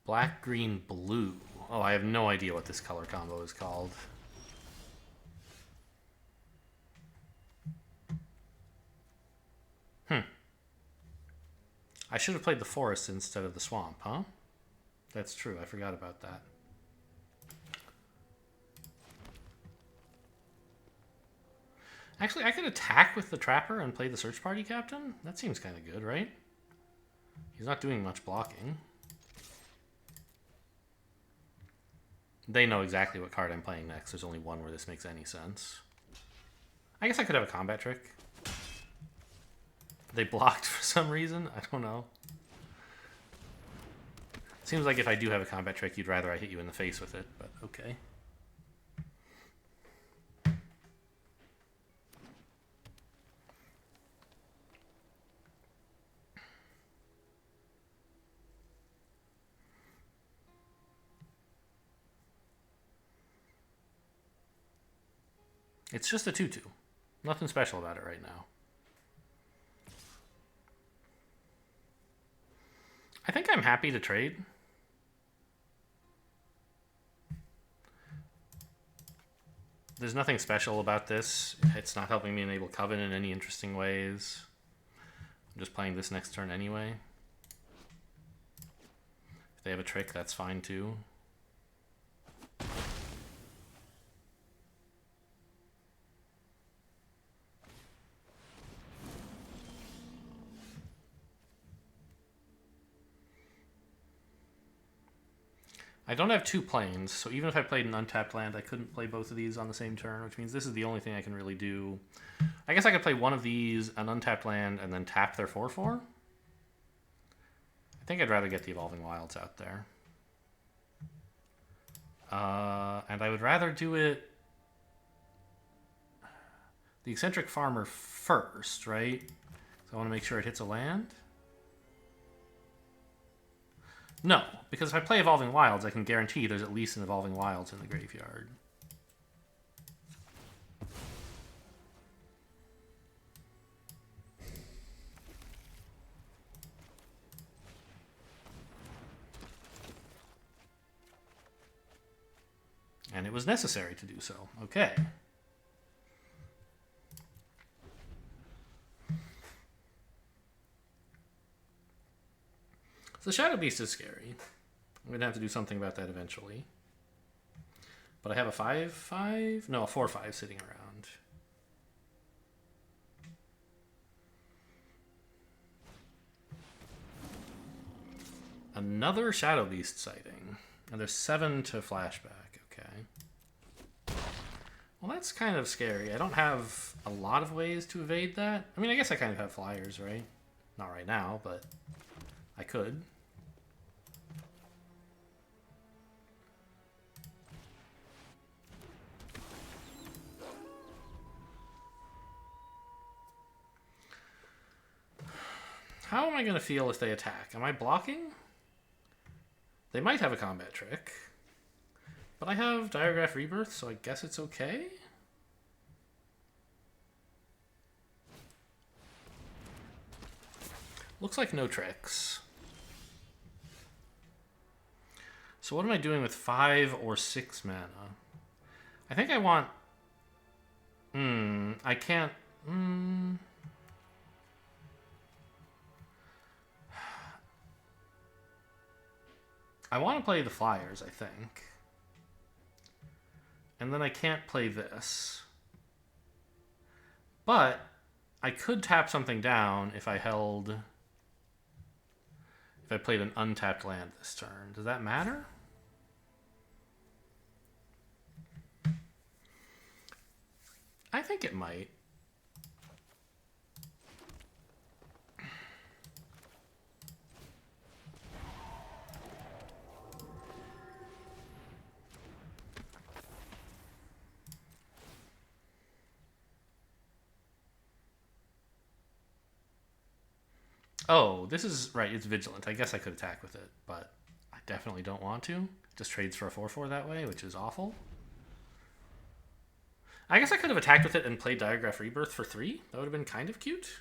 Black, green, blue. Oh, I have no idea what this color combo is called. I should have played the forest instead of the swamp, huh? That's true, I forgot about that. Actually, I could attack with the Trapper and play the Search Party Captain? That seems kind of good, right? He's not doing much blocking. They know exactly what card I'm playing next. There's only one where this makes any sense. I guess I could have a combat trick. They blocked for some reason. I don't know. Seems like if I do have a combat trick, you'd rather I hit you in the face with it, but okay. It's just a 2-2. Nothing special about it right now. I think I'm happy to trade. There's nothing special about this. It's not helping me enable Coven in any interesting ways. I'm just playing this next turn anyway. If they have a trick, that's fine too. I don't have 2 planes, so even if I played an untapped land, I couldn't play both of these on the same turn, which means this is the only thing I can really do. I guess I could play one of these, an untapped land, and then tap their 4/4. I think I'd rather get the Evolving Wilds out there. And I would rather do it the Eccentric Farmer first, right? So I want to make sure it hits a land. No, because if I play Evolving Wilds, I can guarantee there's at least an Evolving Wilds in the graveyard. And it was necessary to do so. Okay. So Shadow Beast is scary. I'm going to have to do something about that eventually. But I have a 5/5? No, a 4/5 sitting around. Another Shadow Beast sighting. And there's 7 to flashback. Okay. Well, that's kind of scary. I don't have a lot of ways to evade that. I mean, I guess I kind of have flyers, right? Not right now, but I could. how am I going to feel if they attack? Am I blocking? They might have a combat trick. But I have Diregraph Rebirth, so I guess it's okay? Looks like no tricks. So what am I doing with 5 or 6 mana? I think I want... I can't... I want to play the Flyers, I think. And then I can't play this. But I could tap something down if I held... If I played an untapped land this turn. Does that matter? I think it might. Oh, this is right. It's Vigilant. I guess I could attack with it, but I definitely don't want to. It just trades for a 4/4 that way, which is awful. I guess I could have attacked with it and played Diregraph Rebirth for 3. That would have been kind of cute.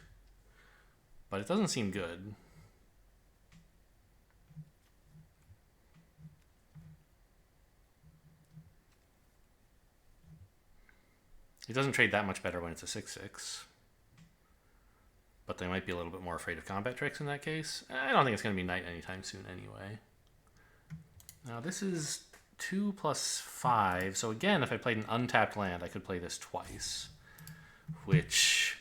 But it doesn't seem good. It doesn't trade that much better when it's a 6/6. But they might be a little bit more afraid of combat tricks in that case. I don't think it's going to be Night anytime soon anyway. Now this is 2 plus 5. So again, if I played an untapped land, I could play this twice. Which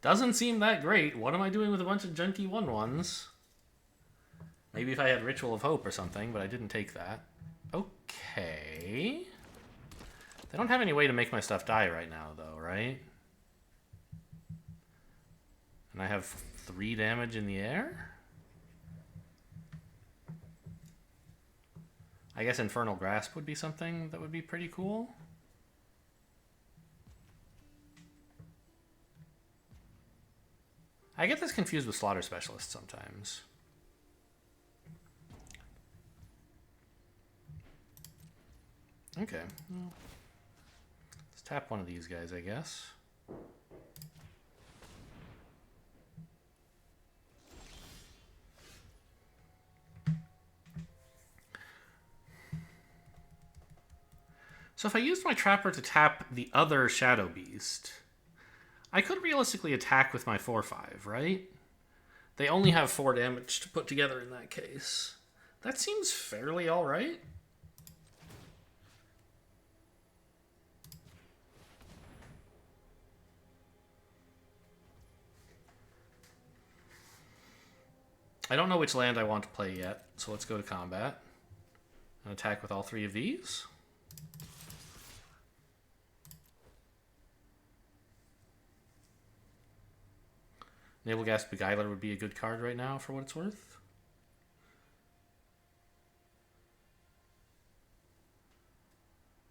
doesn't seem that great. What am I doing with a bunch of junky 1/1s? Maybe if I had Ritual of Hope or something, but I didn't take that. Okay. They don't have any way to make my stuff die right now, though, right? And I have 3 damage in the air? I guess Infernal Grasp would be something that would be pretty cool. I get this confused with Slaughter Specialist sometimes. Okay. Well, let's tap one of these guys, I guess. So if I used my Trapper to tap the other Shadow Beast, I could realistically attack with my 4/5, right? They only have 4 damage to put together in that case. That seems fairly alright. I don't know which land I want to play yet, so let's go to combat and attack with all 3 of these. Nableghast Beguiler would be a good card right now for what it's worth.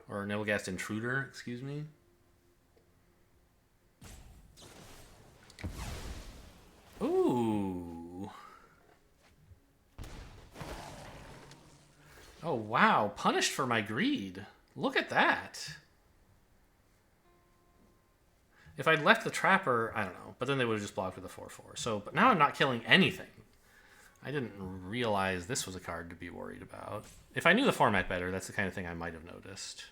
Or Nableghast Intruder, excuse me. Ooh. Oh, wow. Punished for my greed. Look at that. If I'd left the Trapper, I don't know. But then they would have just blocked with a 4/4. So, but now I'm not killing anything. I didn't realize this was a card to be worried about. If I knew the format better, that's the kind of thing I might have noticed.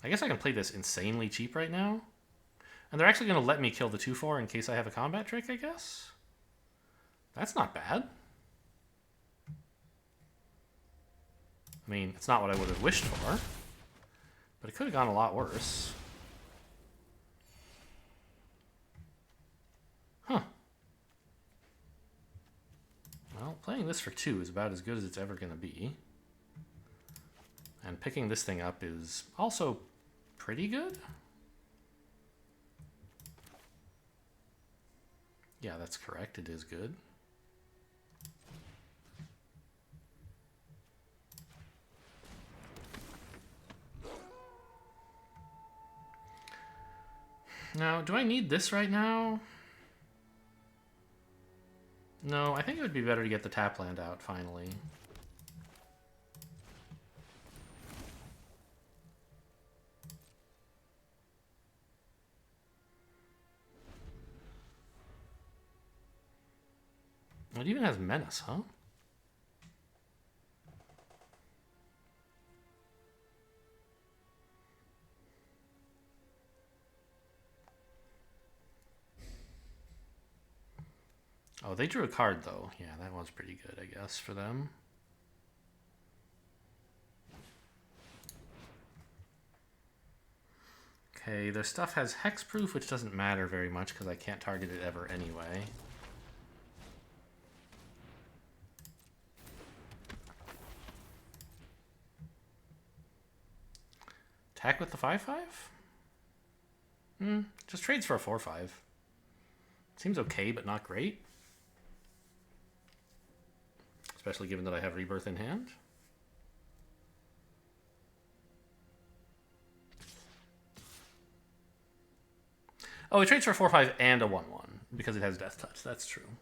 I guess I can play this insanely cheap right now. And they're actually going to let me kill the 2/4 in case I have a combat trick, I guess? That's not bad. I mean, it's not what I would have wished for, but it could have gone a lot worse. Huh. Well, playing this for 2 is about as good as it's ever going to be. And picking this thing up is also pretty good. Yeah, that's correct. It is good. Now, do I need this right now? No, I think it would be better to get the tap land out, finally. It even has Menace, huh? Oh, they drew a card, though. Yeah, that one's pretty good, I guess, for them. Okay, their stuff has hexproof, which doesn't matter very much because I can't target it ever anyway. Attack with the 5/5? Just trades for a 4/5. Seems okay, but not great. Especially given that I have Rebirth in hand. Oh, it trades for a 4/5 and a 1/1 because it has Death Touch. That's true.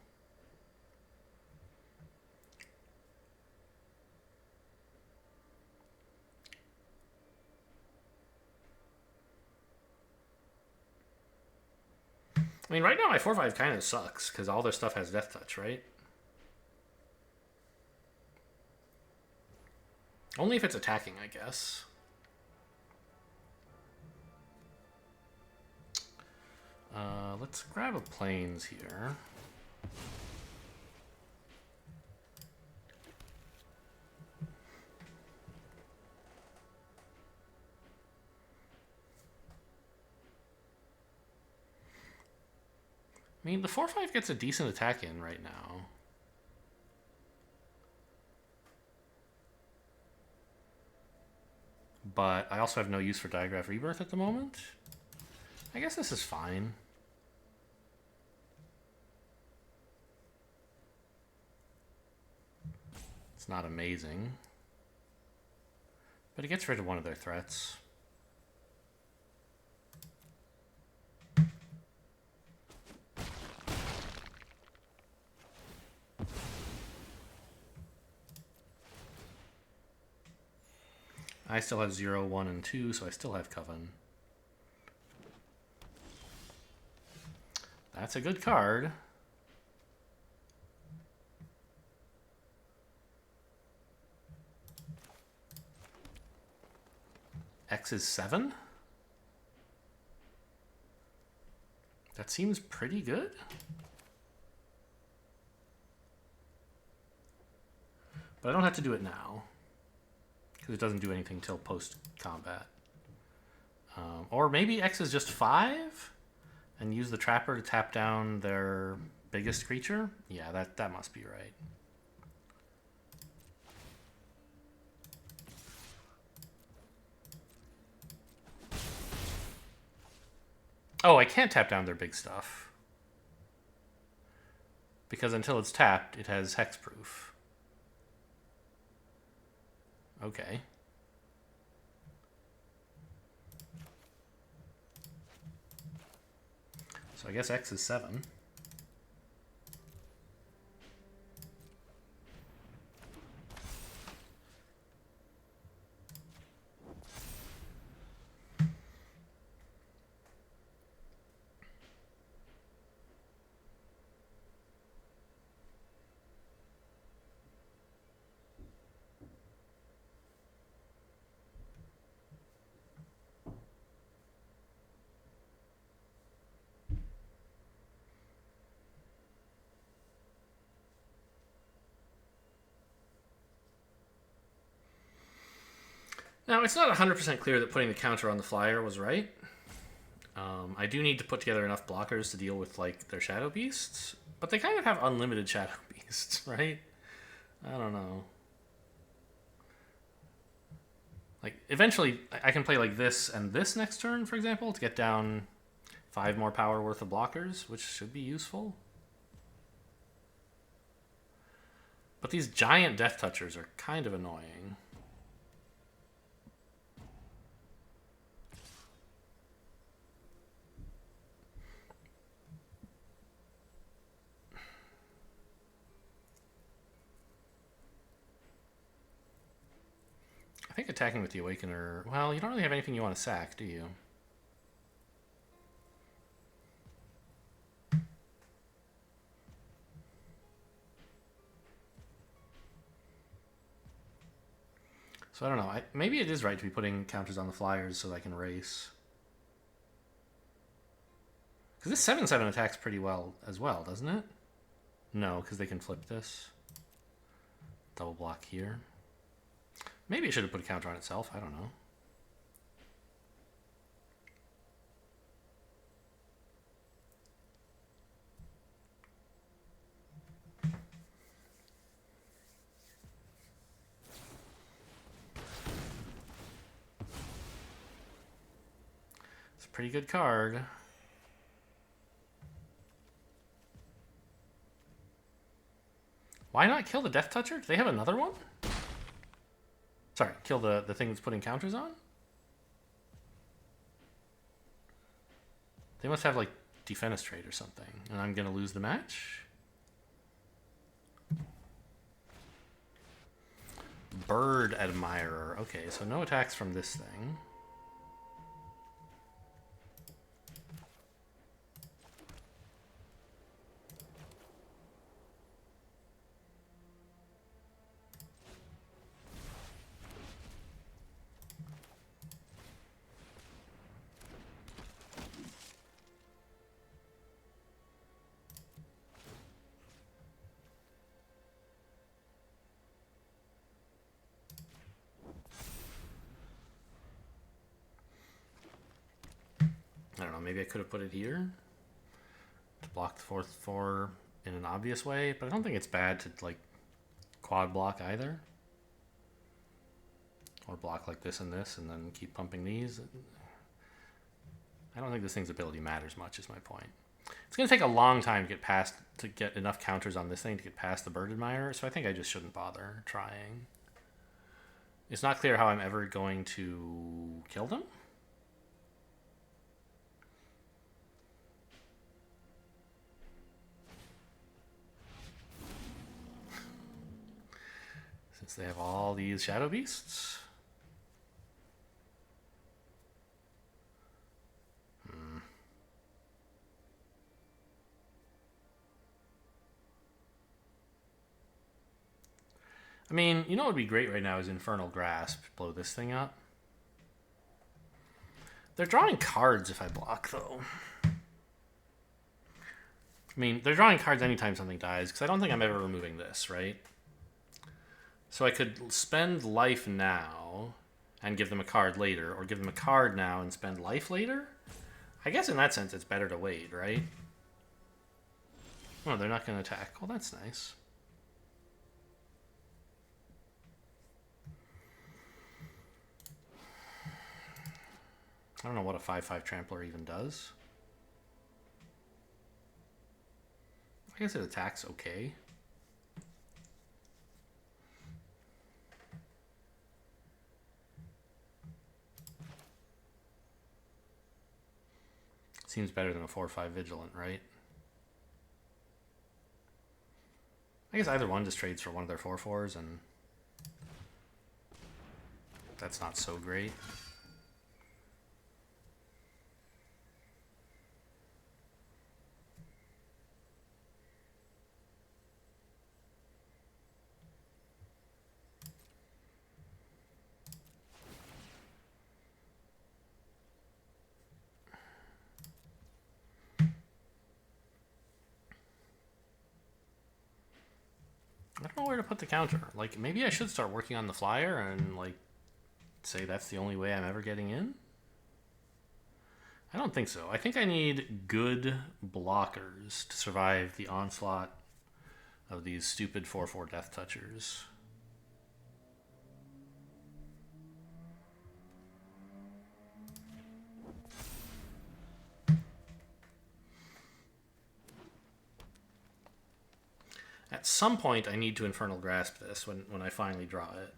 I mean, right now my 4/5 kind of sucks because all their stuff has Death Touch, right? Only if it's attacking, I guess. Let's grab a Plains here. I mean, the 4/5 gets a decent attack in right now. But I also have no use for Diagraph Rebirth at the moment. I guess this is fine. It's not amazing. But it gets rid of one of their threats. I still have 0, 1, and 2, so I still have Coven. That's a good card. X is 7? That seems pretty good. But I don't have to do it now, because it doesn't do anything till post-combat. Or maybe X is just 5, and use the Trapper to tap down their biggest creature? Yeah, that must be right. Oh, I can't tap down their big stuff. Because until it's tapped, it has hexproof. Okay. So I guess X is 7. Now, it's not 100% clear that putting the counter on the flyer was right. I do need to put together enough blockers to deal with, like, their Shadow Beasts. But they kind of have unlimited Shadow Beasts, right? I don't know. Like, eventually, I can play, like, this and this next turn, for example, to get down 5 more power worth of blockers, which should be useful. But these giant Death Touchers are kind of annoying. think attacking with the Awakener... Well, you don't really have anything you want to sack, do you? So I don't know. Maybe it is right to be putting counters on the flyers so that I can race. Because this 7/7 attacks pretty well as well, doesn't it? No, because they can flip this. Double block here. Maybe it should have put a counter on itself. I don't know. It's a pretty good card. Why not kill the Death Toucher? Do they have another one? Sorry, kill the thing that's putting counters on? They must have, like, Defenestrate or something. And I'm going to lose the match? Bird Admirer. Okay, so no attacks from this thing. I don't know, maybe I could have put it here to block the 4/4 in an obvious way, but I don't think it's bad to, like, quad block either. Or block like this and this and then keep pumping these. I don't think this thing's ability matters much, is my point. It's going to take a long time to get enough counters on this thing to get past the Bird Admirer, so I think I just shouldn't bother trying. It's not clear how I'm ever going to kill them. Since they have all these Shadow Beasts. I mean, you know what would be great right now is Infernal Grasp. Blow this thing up. They're drawing cards if I block, though. I mean, they're drawing cards anytime something dies, because I don't think I'm ever removing this, right? So I could spend life now and give them a card later, or give them a card now and spend life later? I guess in that sense it's better to wait, right? Oh, they're not going to attack. Well, that's nice. I don't know what a 5/5 Trampler even does. I guess it attacks okay. Seems better than a 4/5 Vigilant, right? I guess either one just trades for one of their 4/4s, and that's not so great. I don't know where to put the counter. Like, maybe I should start working on the flyer and, like, say that's the only way I'm ever getting in? I don't think so. I think I need good blockers to survive the onslaught of these stupid 4/4 Death Touchers. At some point, I need to Infernal Grasp this when I finally draw it.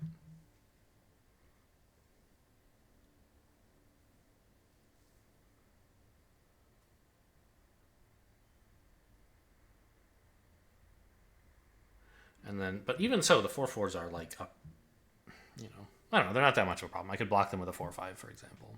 And then, but even so, the 4/4s are like, I don't know. They're not that much of a problem. I could block them with a 4/5, for example.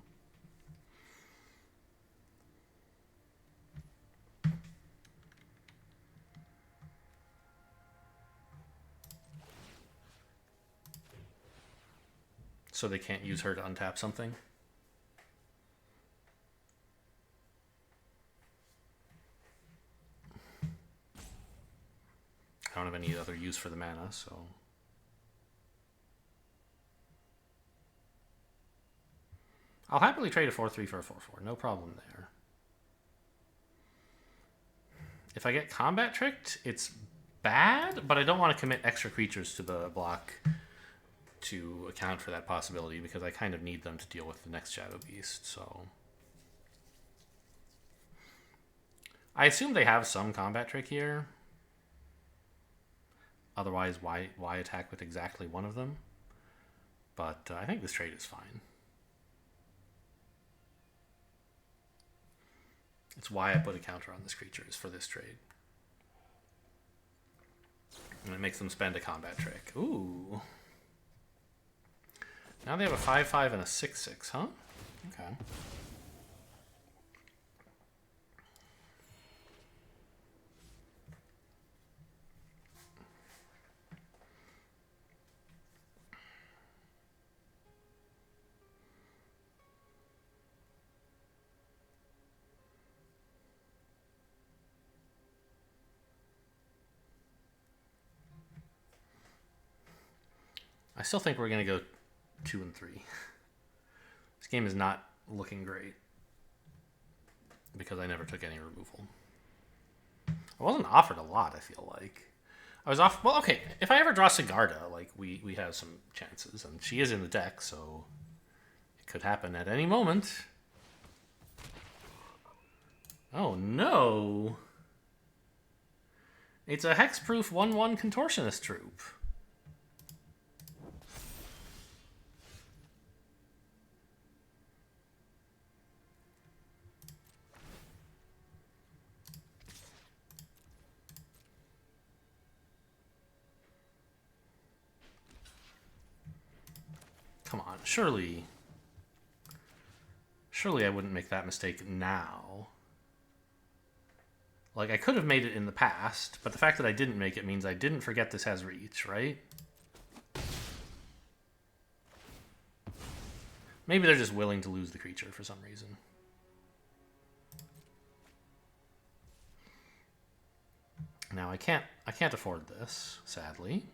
So they can't use her to untap something. I don't have any other use for the mana, so... I'll happily trade a 4/3 for a 4/4. No problem there. If I get combat tricked, it's bad, but I don't want to commit extra creatures to the block to account for that possibility, because I kind of need them to deal with the next Shadow Beast, so... I assume they have some combat trick here. Otherwise, why attack with exactly one of them? But I think this trade is fine. It's why I put a counter on this creature, is for this trade. And it makes them spend a combat trick. Ooh. Now they have a 5/5 and a 6/6, huh? Okay. I still think we're going to go 2 and 3. This game is not looking great because I never took any removal. I wasn't offered a lot, I feel like. I was off... Well, okay, if I ever draw Sigarda, like, we have some chances, and she is in the deck, so it could happen at any moment. Oh, no! It's a hexproof 1/1 Contortionist Troop. Come on, surely I wouldn't make that mistake now. Like, I could have made it in the past, but the fact that I didn't make it means I didn't forget this has reach, right? Maybe they're just willing to lose the creature for some reason. Now I can't afford this, sadly.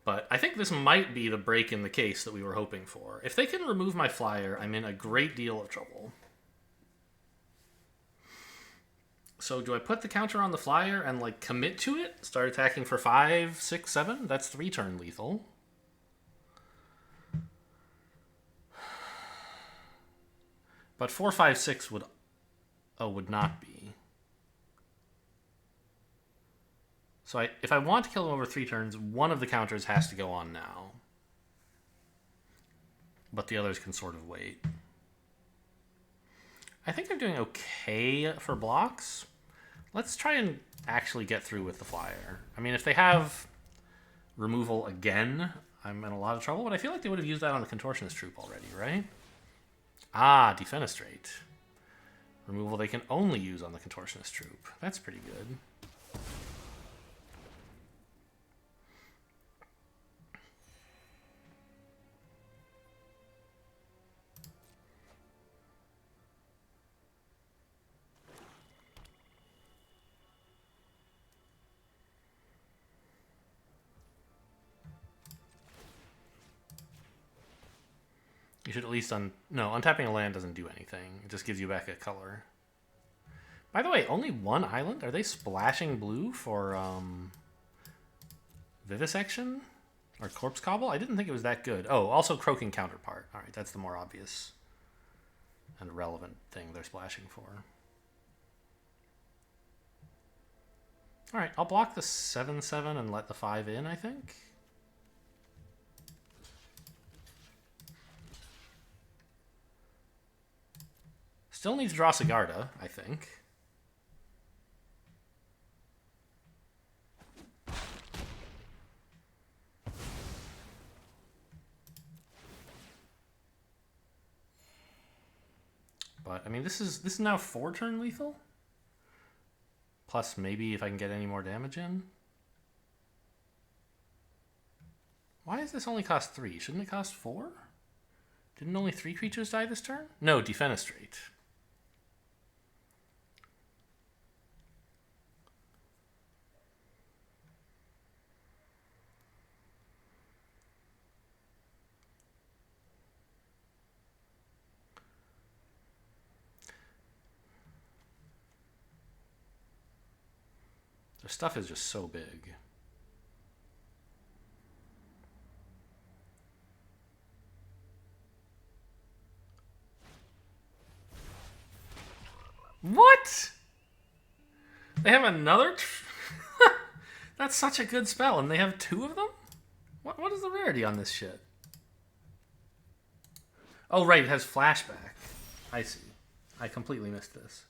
But I think this might be the break in the case that we were hoping for. If they can remove my flyer, I'm in a great deal of trouble. So do I put the counter on the flyer and, like, commit to it? Start attacking for 5, 6, 7? That's 3-turn lethal. But 4, 5, 6 would not be. So if I want to kill him over 3 turns, one of the counters has to go on now. But the others can sort of wait. I think I'm doing okay for blocks. Let's try and actually get through with the flyer. I mean, if they have removal again, I'm in a lot of trouble, but I feel like they would have used that on the Contortionist Troop already, right? Ah, Defenestrate. Removal they can only use on the Contortionist Troop. That's pretty good. You should at least no, untapping a land doesn't do anything. It just gives you back a color. By the way, only one island? Are they splashing blue for Vivisection? Or Corpse Cobble? I didn't think it was that good. Oh, also Croaking Counterpart. Alright, that's the more obvious and relevant thing they're splashing for. Alright, I'll block the 7/7 and let the 5 in, I think. Still needs to draw Sigarda, I think. But I mean, this is now 4-turn lethal. Plus, maybe if I can get any more damage in. Why does this only cost 3? Shouldn't it cost 4? Didn't only 3 creatures die this turn? No, Defenestrate. Their stuff is just so big. What? They have another? That's such a good spell, and they have 2 of them? What is the rarity on this shit? Oh, right, it has flashback. I see. I completely missed this.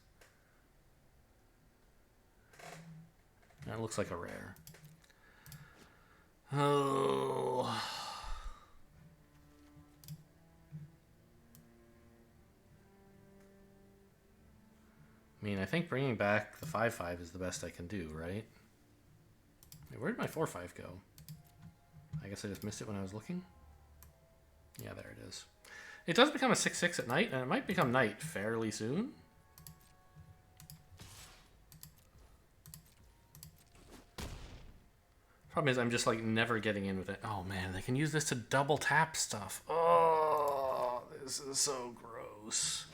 That looks like a rare. Oh. I mean, I think bringing back the 5/5 is the best I can do, right? Wait, where did my 4/5 go? I guess I just missed it when I was looking. Yeah, there it is. It does become a 6/6 at night, and it might become night fairly soon. Problem is, I'm just like never getting in with it. Oh man, they can use this to double tap stuff. Oh, this is so gross.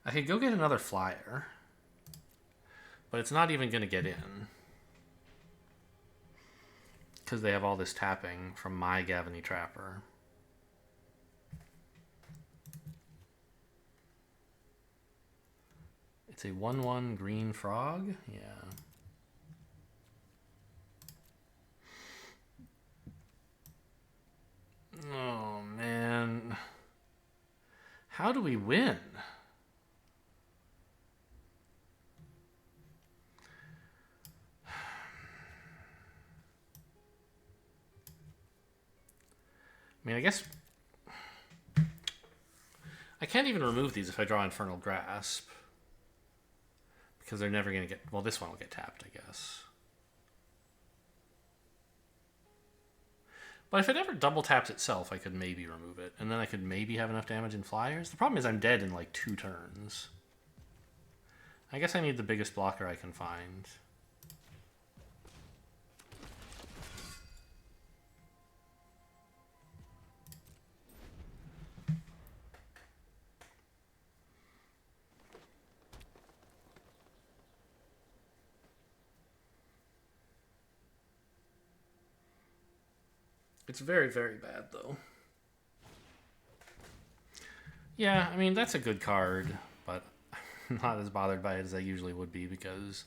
I could go get another flyer, but it's not even going to get in because they have all this tapping from my Gavony Trapper. It's a 1/1 green frog. Yeah. Oh, man. How do we win? I mean, I guess I can't even remove these if I draw Infernal Grasp. Because they're never going to get... Well, this one will get tapped, I guess. But if it ever double taps itself, I could maybe remove it. And then I could maybe have enough damage in flyers. The problem is I'm dead in like 2 turns. I guess I need the biggest blocker I can find. It's very, very bad, though. Yeah, I mean, that's a good card, but I'm not as bothered by it as I usually would be because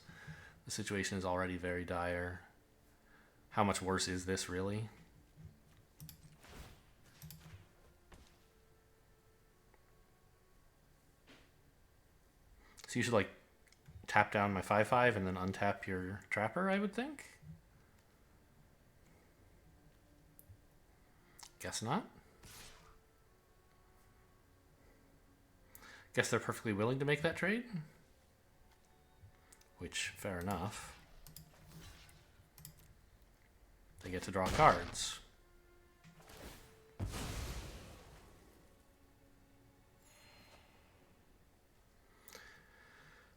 the situation is already very dire. How much worse is this, really? So you should, like, tap down my 5/5 and then untap your Trapper, I would think? Guess not. Guess they're perfectly willing to make that trade. Which, fair enough. They get to draw cards.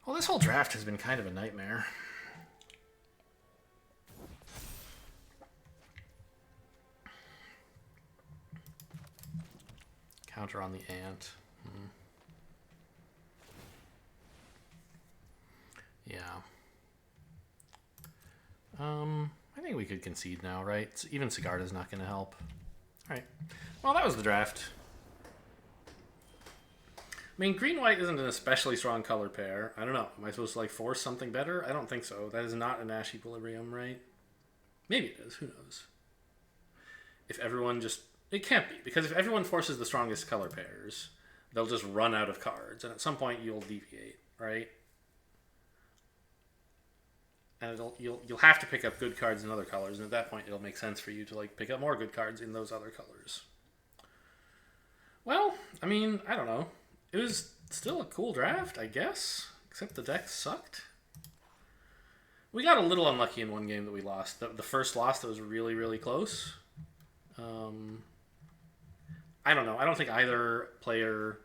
Well, this whole draft has been kind of a nightmare. Counter on the ant. Yeah. I think we could concede now, right? Even Sigarda's not going to help. All right. Well, that was the draft. I mean, green-white isn't an especially strong color pair. I don't know. Am I supposed to, like, force something better? I don't think so. That is not a Nash Equilibrium, right? Maybe it is. Who knows? If everyone just... It can't be, because if everyone forces the strongest color pairs, they'll just run out of cards, and at some point you'll deviate, right? and you'll have to pick up good cards in other colors, and at that point it'll make sense for you to like pick up more good cards in those other colors. Well, I mean, I don't know. It was still a cool draft, I guess, except the deck sucked. We got a little unlucky in one game that we lost. The first loss that was really, really close. I don't know. I don't think either player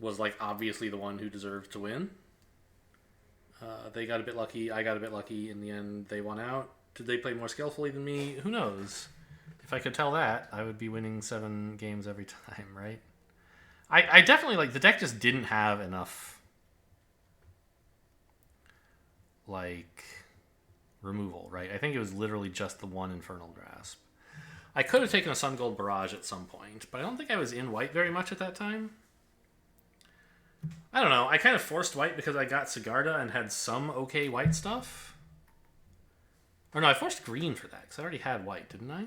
was like obviously the one who deserved to win. They got a bit lucky. I got a bit lucky. In the end, they won out. Did they play more skillfully than me? Who knows? If I could tell that, I would be winning 7 games every time, right? I definitely, like, the deck just didn't have enough, like, removal, right? I think it was literally just the one Infernal Grasp. I could have taken a Sun Gold Barrage at some point, but I don't think I was in white very much at that time. I don't know. I kind of forced white because I got Sigarda and had some okay white stuff. Or no, I forced green for that because I already had white, didn't I?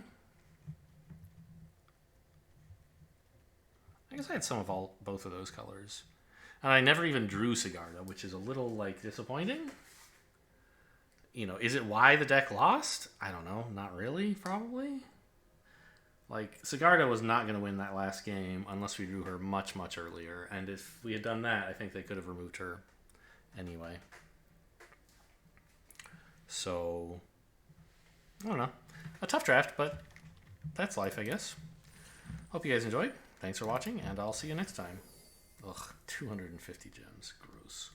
I guess I had some of both of those colors. And I never even drew Sigarda, which is a little, like, disappointing. You know, is it why the deck lost? I don't know. Not really, probably. Like, Sigarda was not going to win that last game unless we drew her much, much earlier. And if we had done that, I think they could have removed her anyway. So, I don't know. A tough draft, but that's life, I guess. Hope you guys enjoyed. Thanks for watching, and I'll see you next time. Ugh, 250 gems. Gross.